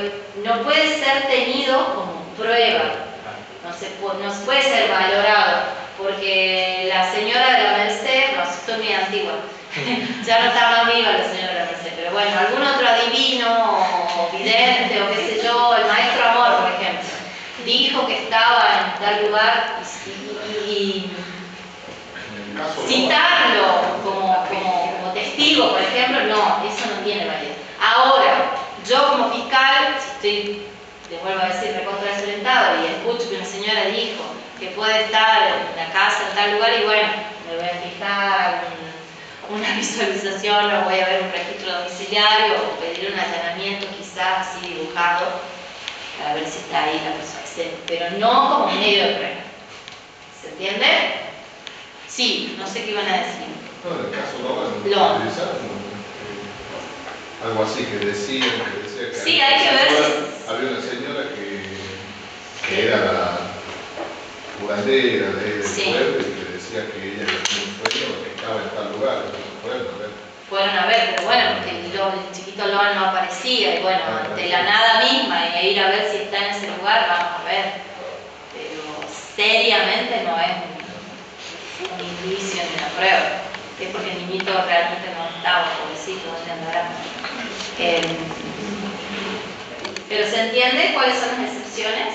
no puede ser tenido como prueba, no puede ser valorado, porque la señora de la Merced, no, estoy muy antigua, ya no está más viva la señora de la Merced, pero bueno, algún otro adivino o vidente o qué sé yo, el maestro Amor, por ejemplo, dijo que estaba en tal lugar y citarlo como testigo, por ejemplo, no, eso no tiene validez. Ahora, yo como fiscal, si estoy, les vuelvo a decir, recontra desorientado y escucho que una señora dijo que puede estar en la casa en tal lugar y bueno, me voy a fijar una visualización o voy a ver un registro domiciliario o pedir un allanamiento quizás así dibujado para ver si está ahí la persona, pero no como medio de prueba. ¿Se entiende? Sí, no sé qué iban a decir. No, en el caso Logan, Logan. algo así que decía que Sí, hay que ver si... había una señora que era la curandera del Sí. pueblo y que decía que ella tenía un sueño que estaba en tal lugar, Fueron a ver, pero bueno, porque el chiquito Logan no aparecía y bueno, de la nada misma y ir a ver si está en ese lugar, vamos a ver. Pero seriamente no es un indicio de una prueba, es porque el niñito realmente no estaba, pobrecito, ¿dónde andará? Pero ¿se entiende cuáles son las excepciones?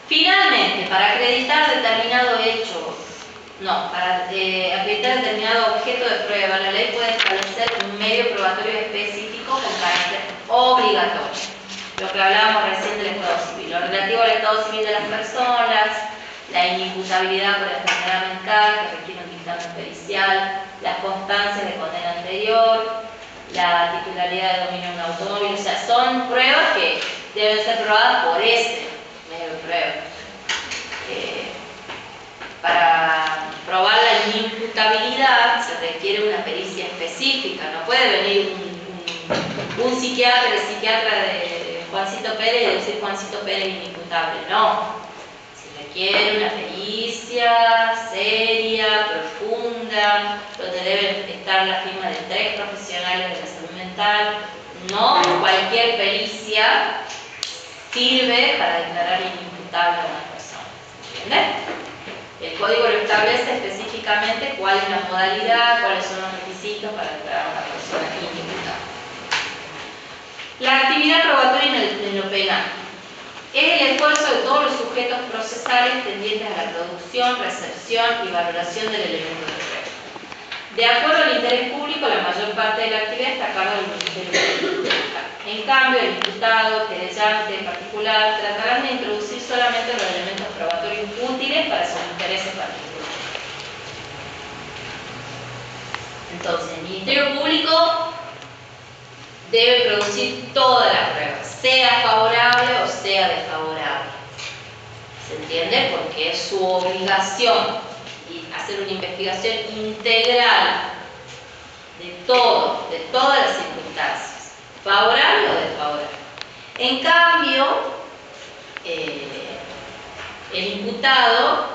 Finalmente, para acreditar determinado hecho, para acreditar determinado objeto de prueba, la ley puede establecer un medio probatorio específico con carácter obligatorio. Lo que hablábamos recién del Estado civil, lo relativo al Estado civil de las personas, la inimputabilidad por enfermedad mental que requiere un dictamen pericial, las constancias de condena anterior, la titularidad de dominio de un automóvil, o sea, son pruebas que deben ser probadas por ese medio de prueba. Para probar la inimputabilidad se requiere una pericia específica, no puede venir un psiquiatra, el psiquiatra de Juancito Pérez y decir Juancito Pérez inimputable, no. Se requiere una pericia seria, profunda, donde debe estar la firma de 3 profesionales de la salud mental. No cualquier pericia sirve para declarar inimputable a una persona. ¿Entiendes? El código lo establece específicamente cuál es la modalidad, cuáles son los requisitos para declarar a una persona inimputable. La actividad probatoria en lo penal es el esfuerzo de todos los sujetos procesales tendientes a la producción, recepción y valoración del elemento de prueba. De acuerdo al interés público, la mayor parte de la actividad está a cargo del Ministerio Público. En cambio, el imputado, querellante en particular, tratarán de introducir solamente los elementos probatorios sus intereses particulares. Entonces, el Ministerio Público debe producir toda la prueba, sea favorable o sea desfavorable. ¿Se entiende? Porque es su obligación hacer una investigación integral de todo, de todas las circunstancias, favorable o desfavorable. En cambio, el imputado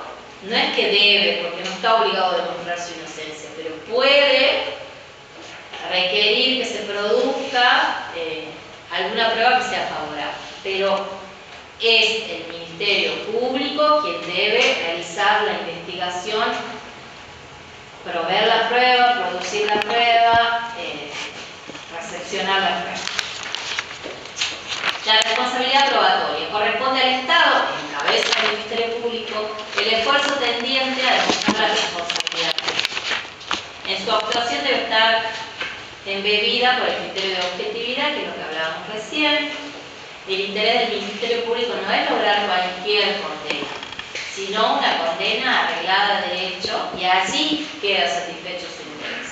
no es que debe, porque no está obligado a demostrar su inocencia, pero puede requerir que se produzca alguna prueba que sea favorable. Pero es el Ministerio Público quien debe realizar la investigación, proveer la prueba, producir la prueba, recepcionar la prueba. La responsabilidad probatoria corresponde al Estado, en cabeza del Ministerio Público, el esfuerzo tendiente a demostrar la responsabilidad. En su actuación debe estar embebida por el criterio de objetividad, que es lo que hablábamos recién. El interés del Ministerio Público no es lograr cualquier condena, sino una condena arreglada de derecho, y allí queda satisfecho su interés.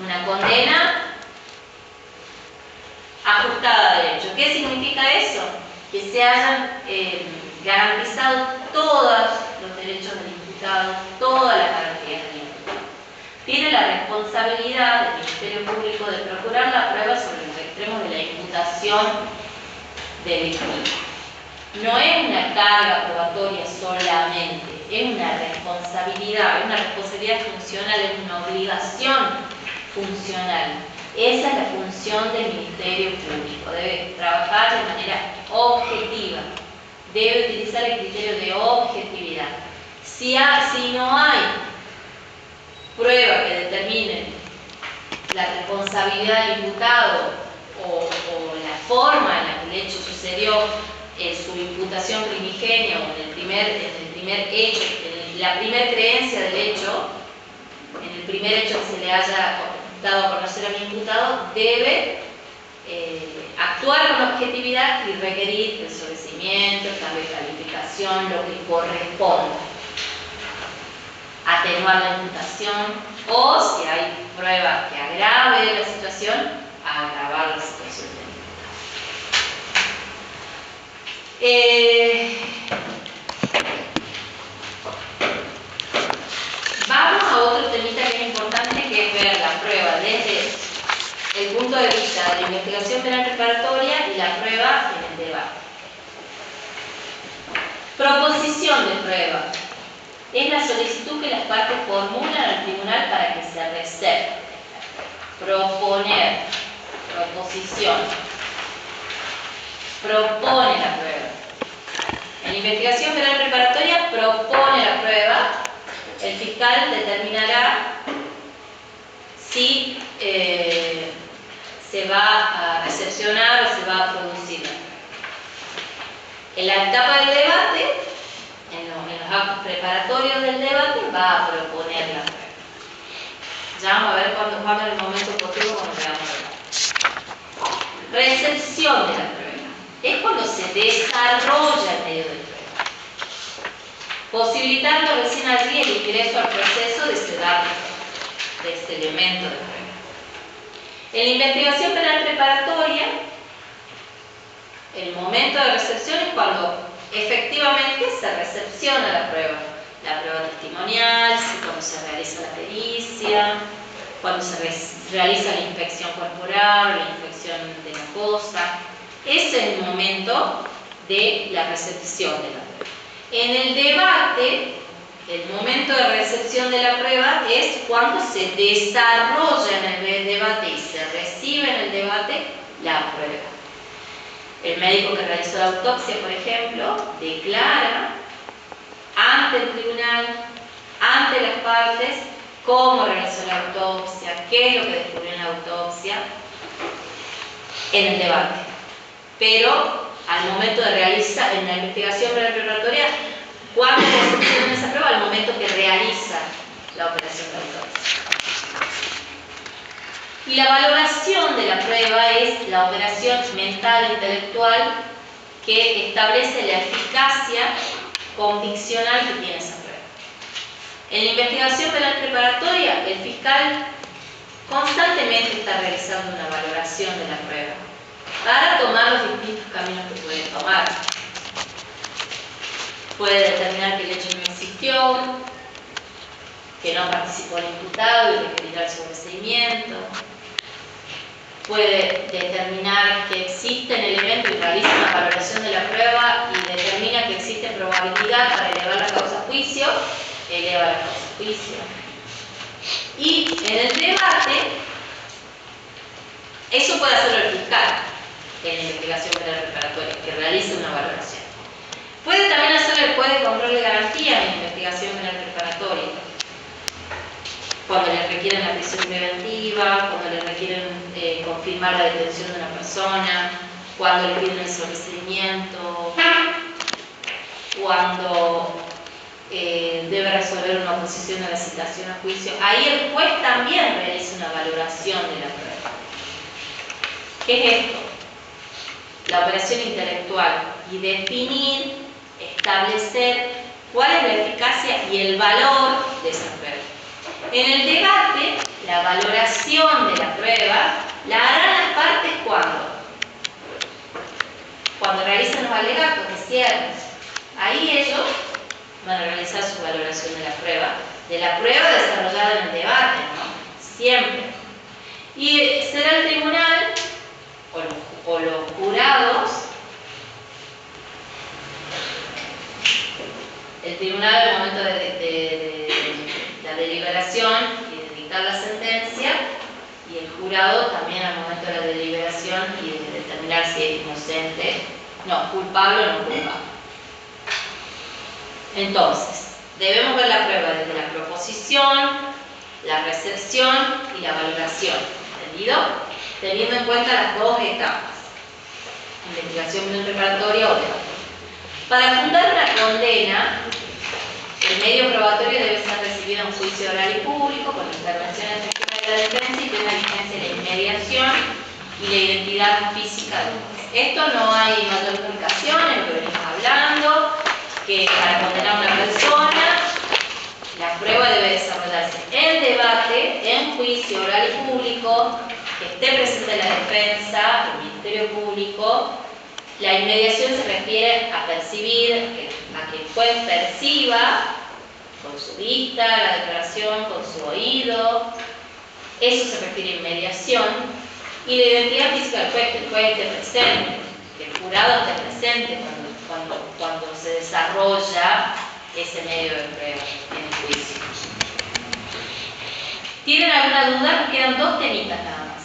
Una condena ajustada a derecho. ¿Qué significa eso? Que se hayan garantizado todos los derechos del imputado, todas las garantías del imputado. Tiene la responsabilidad del Ministerio Público de procurar la prueba sobre los extremos de la imputación delictiva. No es una carga probatoria solamente, es una responsabilidad funcional, es una obligación funcional. Esa es la función del Ministerio Público, debe trabajar de manera objetiva, debe utilizar el criterio de objetividad. Si no hay pruebas que determinen la responsabilidad del imputado o la forma en la que el hecho sucedió en su imputación primigenia o en el primer hecho, en la primera creencia del hecho, en el primer hecho que se le haya dado a conocer al imputado, debe actuar con objetividad y requerir el sobrecimiento, el cambio de calificación, lo que corresponda. Atenuar la imputación, o si hay prueba que agrave la situación, agravar la situación del imputado. Vamos a otro temita que es importante, que es ver la prueba desde el punto de vista de la investigación penal preparatoria y la prueba en el debate. Proposición de prueba. Es la solicitud que las partes formulan al tribunal para que se reserve. Proponer. Proposición. Propone la prueba. En la investigación penal preparatoria propone la prueba. El fiscal determinará si se va a recepcionar o se va a producir la prueba. En la etapa del debate, en los actos preparatorios del debate, va a proponer la prueba. Ya vamos a ver cuándo en el momento oportuno cuando veamos la prueba. Recepción de la prueba. Es cuando se desarrolla el medio de prueba, posibilitando recién allí el ingreso al proceso de ese dato, de este elemento de prueba. En la investigación penal preparatoria, el momento de recepción es cuando efectivamente se recepciona la prueba testimonial, cuando se realiza la pericia, cuando se realiza la inspección corporal, la inspección de la cosa. Ese es el momento de la recepción de la prueba. En el debate, el momento de recepción de la prueba es cuando se desarrolla en el debate y se recibe en el debate la prueba. El médico que realizó la autopsia, por ejemplo, declara ante el tribunal, ante las partes, cómo realizó la autopsia, qué es lo que descubrió en la autopsia, en el debate. Pero al momento de realizar, en la investigación preparatoria, ¿cuándo se recepciona esa prueba? Al momento que realiza la operación de autopsia. Y la valoración de la prueba es la operación mental intelectual que establece la eficacia conviccional que tiene esa prueba. En la investigación penal preparatoria, el fiscal constantemente está realizando una valoración de la prueba para tomar los distintos caminos que puede tomar. Puede determinar que el hecho no existió, que no participó el imputado y requerirá el sobreseimiento. Puede determinar que existe el elemento y realiza una valoración de la prueba y determina que existe probabilidad para elevar la causa a juicio, eleva la causa a juicio. Y en el debate, eso puede hacerlo el fiscal en la investigación penal preparatoria, que realice una valoración. Puede también hacerlo el juez de control de garantía en la investigación penal preparatoria, cuando le requieren la prisión preventiva, cuando le requieren confirmar la detención de una persona, cuando le piden el sobreseimiento, cuando debe resolver una oposición a la citación a juicio. Ahí el juez también realiza una valoración de la prueba. ¿Qué es esto? La operación intelectual y definir, establecer cuál es la eficacia y el valor de esa prueba. En el debate, la valoración de la prueba la harán las partes cuando realicen los alegatos de cierre. Ahí ellos van a realizar su valoración de la prueba desarrollada en el debate, ¿no? Siempre. Y será el tribunal o los jurados, el tribunal al momento de la deliberación y de dictar la sentencia, y el jurado también al momento de la deliberación y de determinar si es inocente, no, culpable o no culpable. Entonces, debemos ver la prueba desde la proposición, la recepción y la valoración, ¿entendido? Teniendo en cuenta las dos etapas, investigación penal preparatoria o debate. Para fundar una condena, el medio probatorio debe ser recibido en juicio oral y público con intervención efectiva de la defensa y tenga vigencia la inmediación y la identidad física del juez. Esto no hay mayor complicación en lo que venimos hablando, que para condenar a una persona, la prueba debe desarrollarse en debate, en juicio oral y público, que esté presente la defensa, el Ministerio Público. La inmediación se refiere a percibir, a que el juez perciba con su vista la declaración, con su oído. Eso se refiere a inmediación. Y la identidad física del juez, que el juez esté presente, que el jurado esté presente cuando se desarrolla ese medio de prueba en el juicio. ¿Tienen alguna duda? Nos quedan dos temitas nada más.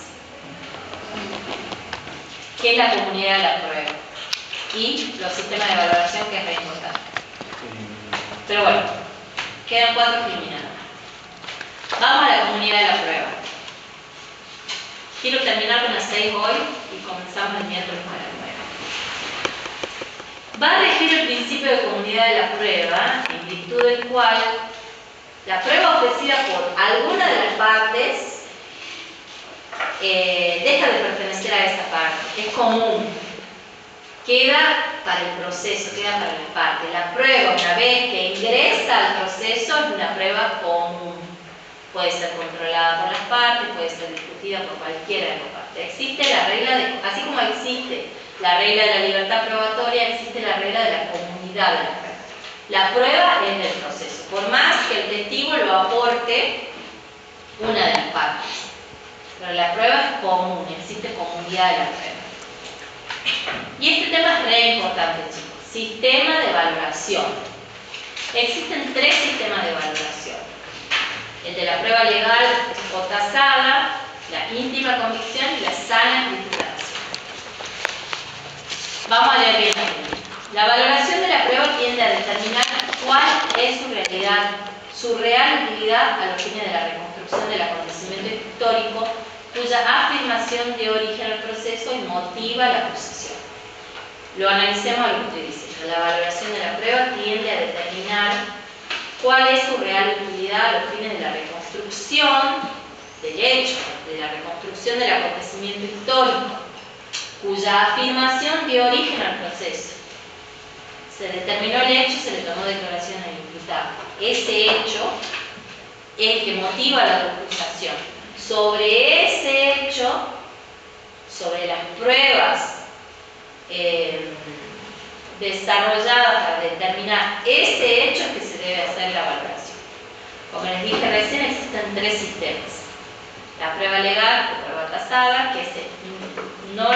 ¿Qué es la comunidad de la prueba? Y los sistemas de valoración, que es re importante. Pero bueno, quedan 4 criminales. Vamos a la comunidad de la prueba. Quiero terminar con las 6 hoy y comenzamos el miércoles con la 9. Va a regir el principio de comunidad de la prueba, en virtud del cual la prueba ofrecida por alguna de las partes deja de pertenecer a esa parte, es común, queda para el proceso, queda para la parte. La prueba, una vez que ingresa al proceso, es una prueba común. Puede ser controlada por las partes, puede ser discutida por cualquiera de las partes. Existe la regla de, así como existe la regla de la libertad probatoria, existe la regla de la comunidad de la prueba. La prueba es del proceso, por más que el testigo lo aporte una de las partes. Pero la prueba es común, existe comunidad de la prueba. Y este tema es re importante, chicos. Sistema de valoración. Existen 3 sistemas de valoración. El de la prueba legal o tasada, la íntima convicción y la sana criticación. Vamos a leer bien aquí. La valoración de la prueba tiende a determinar cuál es su realidad, su real utilidad a los fines de la reconstrucción del acontecimiento histórico, cuya afirmación dio origen al proceso y motiva la acusación. Lo analicemos a lo que estoy diciendo. La valoración de la prueba tiende a determinar cuál es su real utilidad a los fines de la reconstrucción del hecho, de la reconstrucción del acontecimiento histórico, cuya afirmación dio origen al proceso. Se determinó el hecho, se le tomó declaración al imputado. Ese hecho es el que motiva la acusación. Sobre ese hecho, sobre las pruebas desarrolladas para determinar ese hecho, es que se debe hacer la valoración. Como les dije recién, existen tres sistemas. La prueba legal o prueba tasada, que no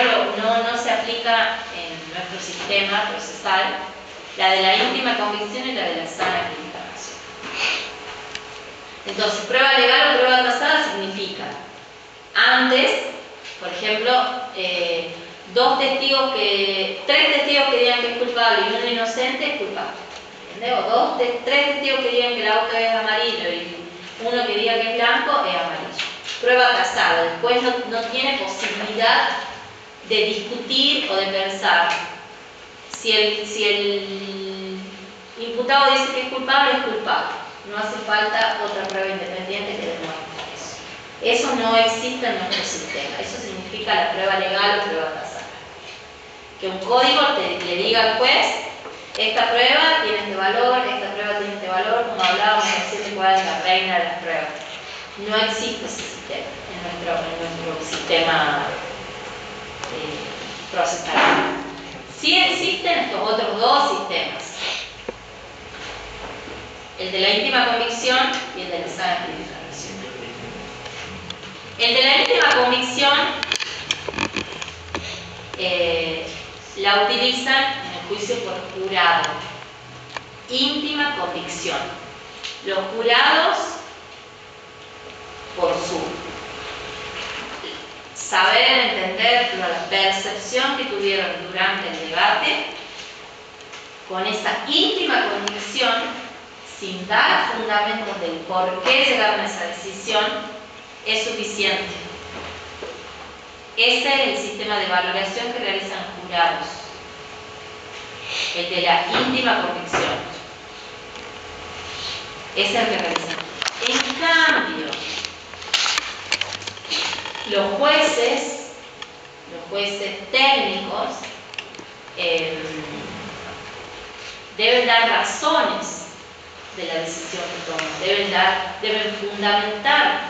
se aplica en nuestro sistema procesal, la de la íntima convicción y la de la sana crítica racional. Entonces, prueba legal o prueba tasada significa, antes, por ejemplo, tres testigos que digan que es culpable y uno inocente es culpable. ¿Entendés? O tres testigos que digan que el auto es amarillo y uno que diga que es blanco es amarillo. Prueba tasada, después no tiene posibilidad de discutir o de pensar. Si el imputado dice que es culpable, no hace falta otra prueba independiente que demuestre eso. Eso no existe en nuestro sistema. Eso significa la prueba legal o prueba tasada. Que un código le diga al juez, esta prueba tiene este valor, esta prueba tiene este valor, como hablábamos en el 740, reina de las pruebas. No existe ese sistema en nuestro sistema procesal. Sí existen estos otros dos sistemas, el de la íntima convicción y el de la sana crítica racional. El de la íntima convicción la utilizan en el juicio por jurado. Íntima convicción. Los jurados, por su saber, entender, la percepción que tuvieron durante el debate, con esa íntima convicción, sin dar fundamentos del por qué llegaron a esa decisión, es suficiente. Ese es el sistema de valoración que realizan jurados, el de la íntima convicción. Ese es el que realizan. En cambio, los jueces técnicos deben dar razones de la decisión que toman, deben fundamentar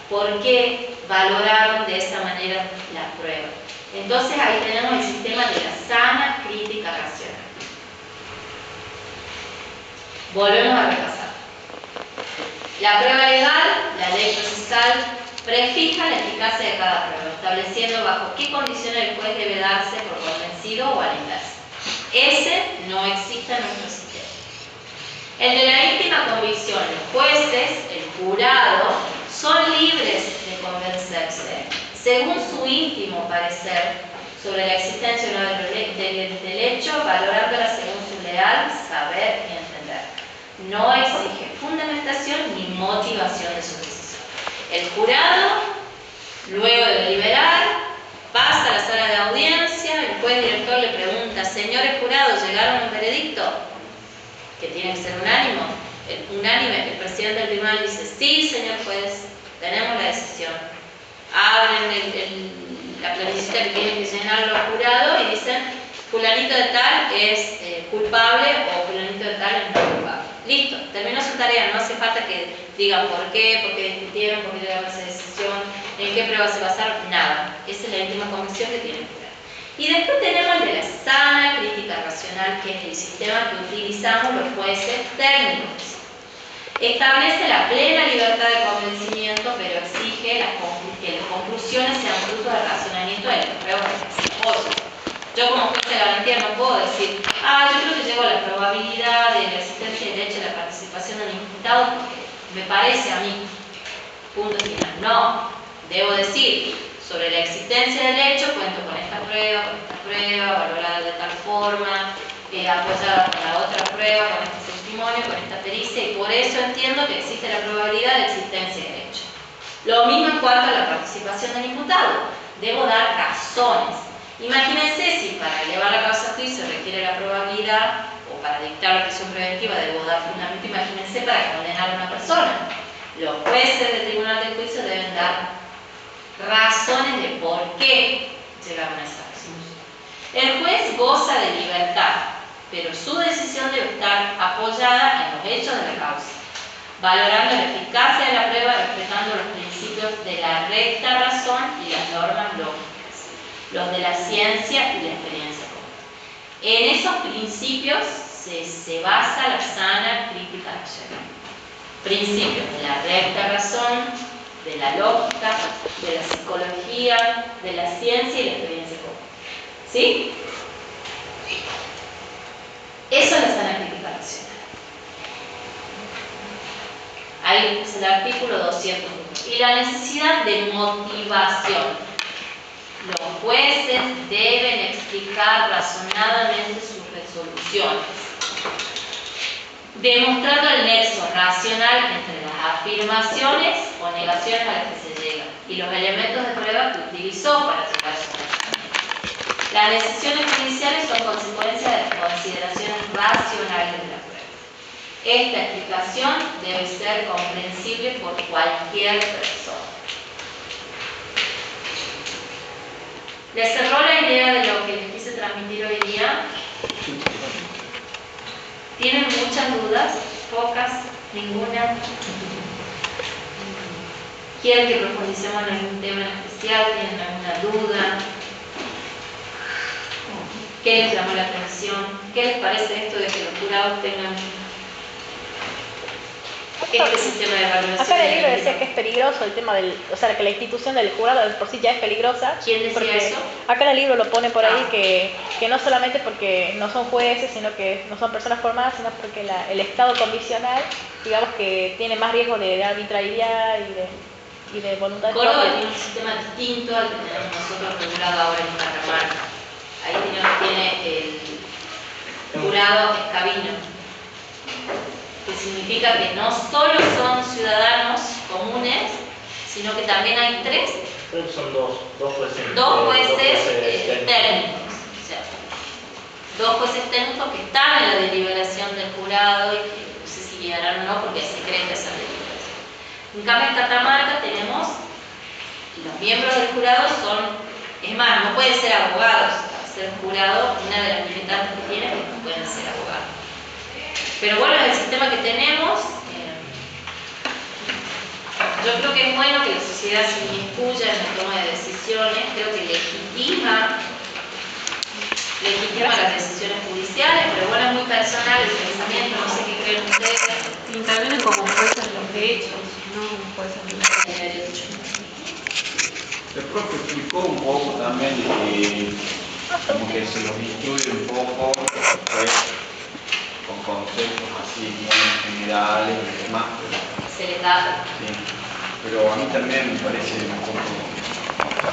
por qué valoraron de esa manera la prueba. Entonces ahí tenemos el sistema de la sana crítica racional. Volvemos a repasar. La prueba legal, la ley procesal, prefija la eficacia de cada prueba, estableciendo bajo qué condiciones el juez debe darse por convencido o a la inversa. Ese no existe en nuestro sistema. El de la íntima convicción, los jueces, el jurado, son libres de convencerse, según su íntimo parecer, sobre la existencia o no del hecho, valorándola según su leal saber y entender. No exige fundamentación ni motivación de su decisión. El jurado, luego de deliberar, pasa a la sala de audiencia, el juez director le pregunta, señores jurados, ¿llegaron a un veredicto? Que tiene que ser unánime. El presidente del tribunal dice, sí, señor juez, tenemos la decisión. Abren la planillita que tienen que llenar los jurados y dicen, fulanito de tal es culpable o fulanito de tal es no culpable. Listo, terminó su tarea, no hace falta que digan por qué discutieron, por qué llegaron a esa decisión, en qué pruebas se basaron, nada. Esa es la íntima convicción que tiene el jurado. Y después tenemos el de la sana crítica racional, que es el sistema que utilizamos los jueces técnicos. Establece la plena libertad de convencimiento, pero exige que las conclusiones sean fruto del razonamiento de las pruebas de desarrollo. Yo como juez de garantía no puedo decir, yo creo que llego a la probabilidad de la existencia del hecho de la participación del imputado porque me parece a mí. Punto final. No, debo decir, sobre la existencia del hecho cuento con esta prueba, valorada de tal forma, apoyada con la otra prueba, con este testimonio, con esta pericia, y por eso entiendo que existe la probabilidad de existencia del hecho. Lo mismo en cuanto a la participación del imputado. Debo dar razones. Imagínense si para elevar la causa a juicio requiere la probabilidad, o para dictar la prisión preventiva debo dar fundamento, imagínense para condenar a una persona. Los jueces del tribunal del juicio deben dar razones de por qué llegaron a esa resolución. El juez goza de libertad, pero su decisión debe estar apoyada en los hechos de la causa, valorando la eficacia de la prueba, respetando los principios de la recta razón y las normas lógicas, los de la ciencia y la experiencia común. En esos principios se basa la sana crítica racional. Principios de la recta razón, de la lógica, de la psicología, de la ciencia y la experiencia común. ¿Sí? Eso es la sana crítica racional. Ahí es el artículo 201. Y la necesidad de motivación. Los jueces deben explicar razonadamente sus resoluciones, demostrando el nexo racional entre las afirmaciones o negaciones a las que se llega y los elementos de prueba que utilizó para llegar a su razonamiento. Las decisiones judiciales son consecuencia de las consideraciones racionales de la prueba. Esta explicación debe ser comprensible por cualquier persona. ¿Les cerró la idea de lo que les quise transmitir hoy día? ¿Tienen muchas dudas? ¿Pocas? ¿Ninguna? ¿Quieren que profundicemos en algún tema en especial? ¿Tienen alguna duda? ¿Qué les llamó la atención? ¿Qué les parece esto de que los jurados tengan este sistema de evaluación? Acá en el libro decía que es peligroso el tema del, o sea, que la institución del jurado de por sí ya es peligrosa. ¿Quién decía eso? Acá en el libro lo pone por ahí que no solamente porque no son jueces, sino que no son personas formadas, sino porque el estado condicional, digamos que tiene más riesgo de arbitrariedad y de voluntad Córdoba propia. tiene un sistema distinto al que tenemos nosotros regulado ahora en Catamarca. Ahí tiene el jurado escabino, que significa que no solo son ciudadanos comunes, sino que también hay tres. Creo que son dos jueces. Dos jueces técnicos. O sea, dos jueces técnicos que están en la deliberación del jurado y que no sé si guiarán o no porque es secreta esa deliberación. En cambio en Catamarca tenemos, los miembros del jurado son, es más, no pueden ser abogados. Para ser jurado, una de las limitantes que tiene es que no pueden ser abogados. Pero bueno, es el sistema que tenemos. Yo creo que es bueno que la sociedad se inmiscuya en la toma de decisiones. Creo que legitima las decisiones judiciales, pero bueno, es muy personal el pensamiento, no sé qué creen ustedes. Intervienen como jueces de los derechos, no jueces de derecho. El profe explicó un poco también de que como que se los instruye un poco, pues, con conceptos así muy generales y demás. Se les da. Sí. Pero a mí también me parece un poco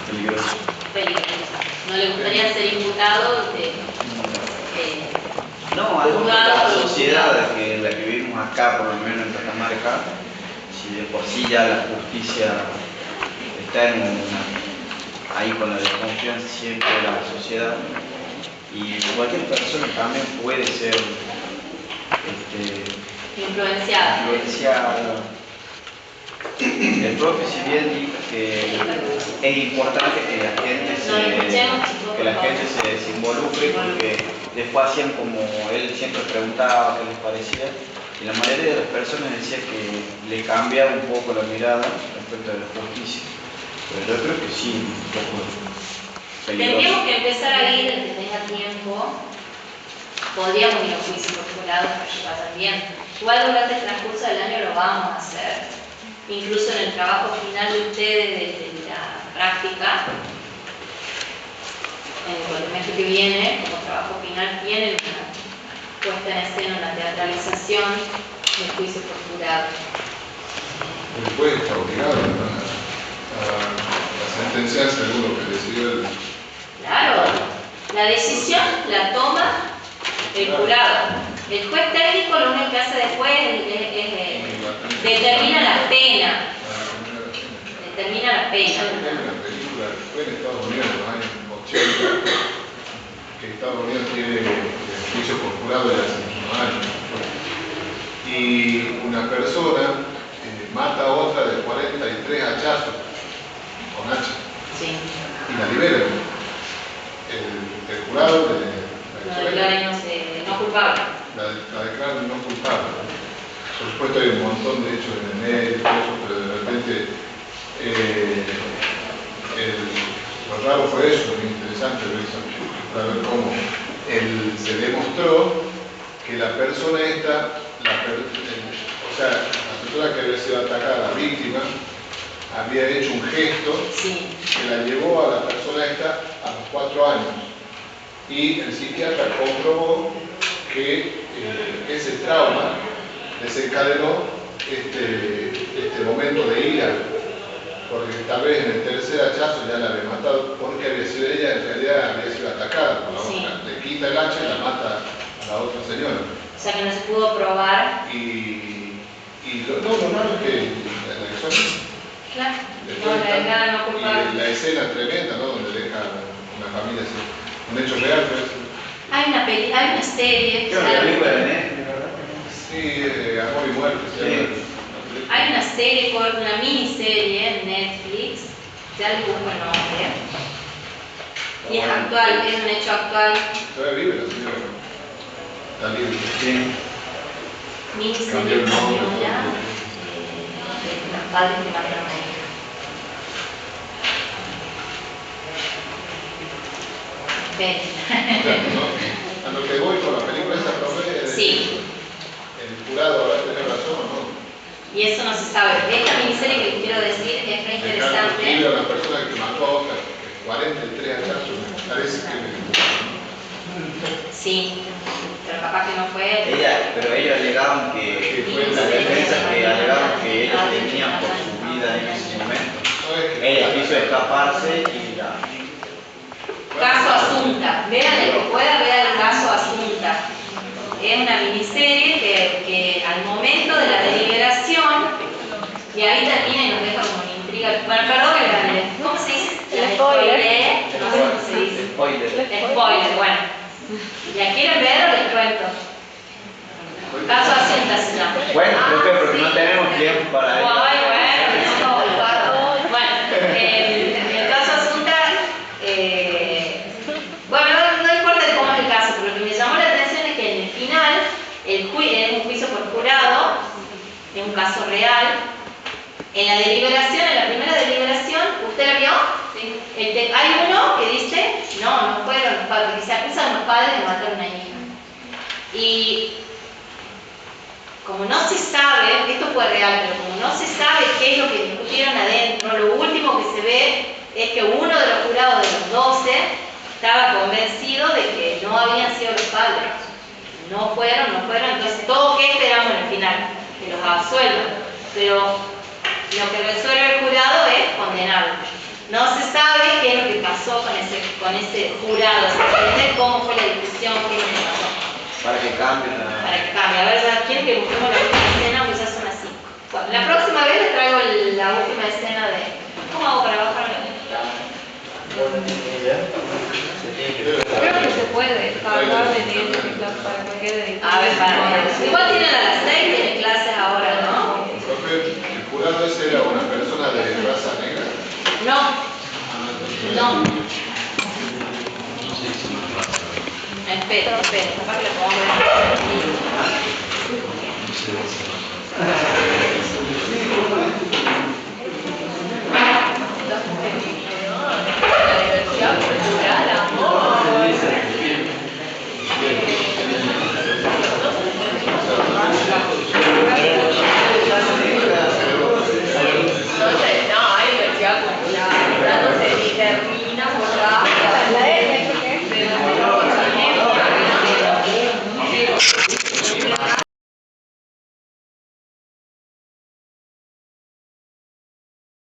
peligroso. Peligroso. ¿No le gustaría ser imputado No, a la sociedad en la que vivimos acá, por lo menos en Catamarca, si de por sí ya la justicia está ahí con la desconfianza siempre de la sociedad, y cualquier persona también puede ser influenciada. El profe si bien dijo que es importante que la gente se involucre, porque después hacían como él siempre preguntaba qué les parecía, y la mayoría de las personas decía que le cambiaba un poco la mirada respecto de la justicia. Pero yo creo que sí, un poco peligroso. Tendríamos que empezar a ir el que tenga tiempo. Podríamos ir a juicios por jurados para que vayan bien. Igual durante el transcurso del año lo vamos a hacer. Incluso en el trabajo final de ustedes de la práctica, el mes que viene, como trabajo final, tienen una puesta en escena, una teatralización del juicio por jurado. El juez está obligado a sentenciar según lo que decidió el... Claro, la decisión la toma el jurado. El juez técnico lo único que hace después es determina la pena. Determina la pena. Hay una película que fue en Estados Unidos en los años 80, que Estados Unidos tiene el juicio por jurado de hace unos años. Y una persona mata a otra de 43 hachazos con hacha. Sí. Y la liberan. El jurado de no declara inocente, no No culpable. La declaran no culpable. Por supuesto hay un montón de hechos en el medio y todo eso, pero de repente lo raro fue eso, muy interesante para ver cómo se demostró que la persona esta, o sea, la persona que había sido atacada, la víctima, había hecho un gesto que la llevó a la persona esta a los 4 años. Y el psiquiatra comprobó que ese trauma desencadenó este momento de ira, porque tal vez en el tercer hachazo ya la había matado, porque había sido ella, en realidad había sido atacada por la otra. Le quita el hacha y la mata a la otra señora. O sea que no se pudo probar. Lo malo es que la exorcismo. Claro, no, la declaran no culpable. Y la escena tremenda, ¿no? Donde deja una familia así. Un hecho real, pues. Hay una serie. ¿Qué una película de Netflix, verdad? Sí, Amor y Muerte. Sí. Hay una serie, una miniserie en Netflix, ya les busco el nombre. Y es actual, es un hecho actual. Todavía vive la señora. Está libre. Sí. Miniserie española de los padres que mataron a ella. A lo que voy con la película esa, profe, sí. El jurado habrá tenido razón o no. Y eso no se sabe. Esta miniserie que les quiero decir es muy interesante. A una persona que mató 43 hachazos, parece que sí, pero capaz que no fue él. Pero ellos alegaban que fue la defensa que alegaban que ellos tenían por su vida en ese momento. Ella quiso escaparse y la... Caso Asunta. Vean el que pueda ver el caso Asunta. Es una miniserie que al momento de la deliberación, y ahí termina y nos deja como una intriga. Bueno, perdón que la ¿cómo se dice? Spoiler. No sé cómo se dice. Spoiler, bueno. ¿Ya quieren ver o les cuento? Caso Asunta se llama. Bueno, porque no tenemos tiempo para eso. El caso Asunta, bueno, no importa cómo es el caso, pero lo que me llamó la atención es que en el final, es un juicio por jurado, de un caso real. En la deliberación, en la primera deliberación, ¿usted la vio? Sí. Hay uno que dice, no fueron los padres, porque se acusan los padres de matar a una hija. Y como no se sabe, esto fue real, pero como no se sabe qué es lo que discutieron adentro, lo último que se ve es que uno de los jurados de los 12 estaba convencido de que no habían sido los padres. No fueron, entonces todos que esperamos en el final, que los absuelvan. Pero lo que resuelve el jurado es condenarlo. No se sabe qué es lo que pasó con ese jurado, se entiende cómo fue la discusión, qué es lo que pasó. Para que cambien Para que cambie. A ver, ¿quieren que busquemos la última escena? Pues ya son las 5. Bueno, la próxima vez les traigo la última escena de... ¿Cómo hago para bajar la computadora? Creo que se puede hablar de Netflix para que quede. A ver, igual tienen a las 6, tienen clases ahora, ¿no? Profe, ¿el jurado ese era una persona de raza negra? No. Espera, capaz que le pongo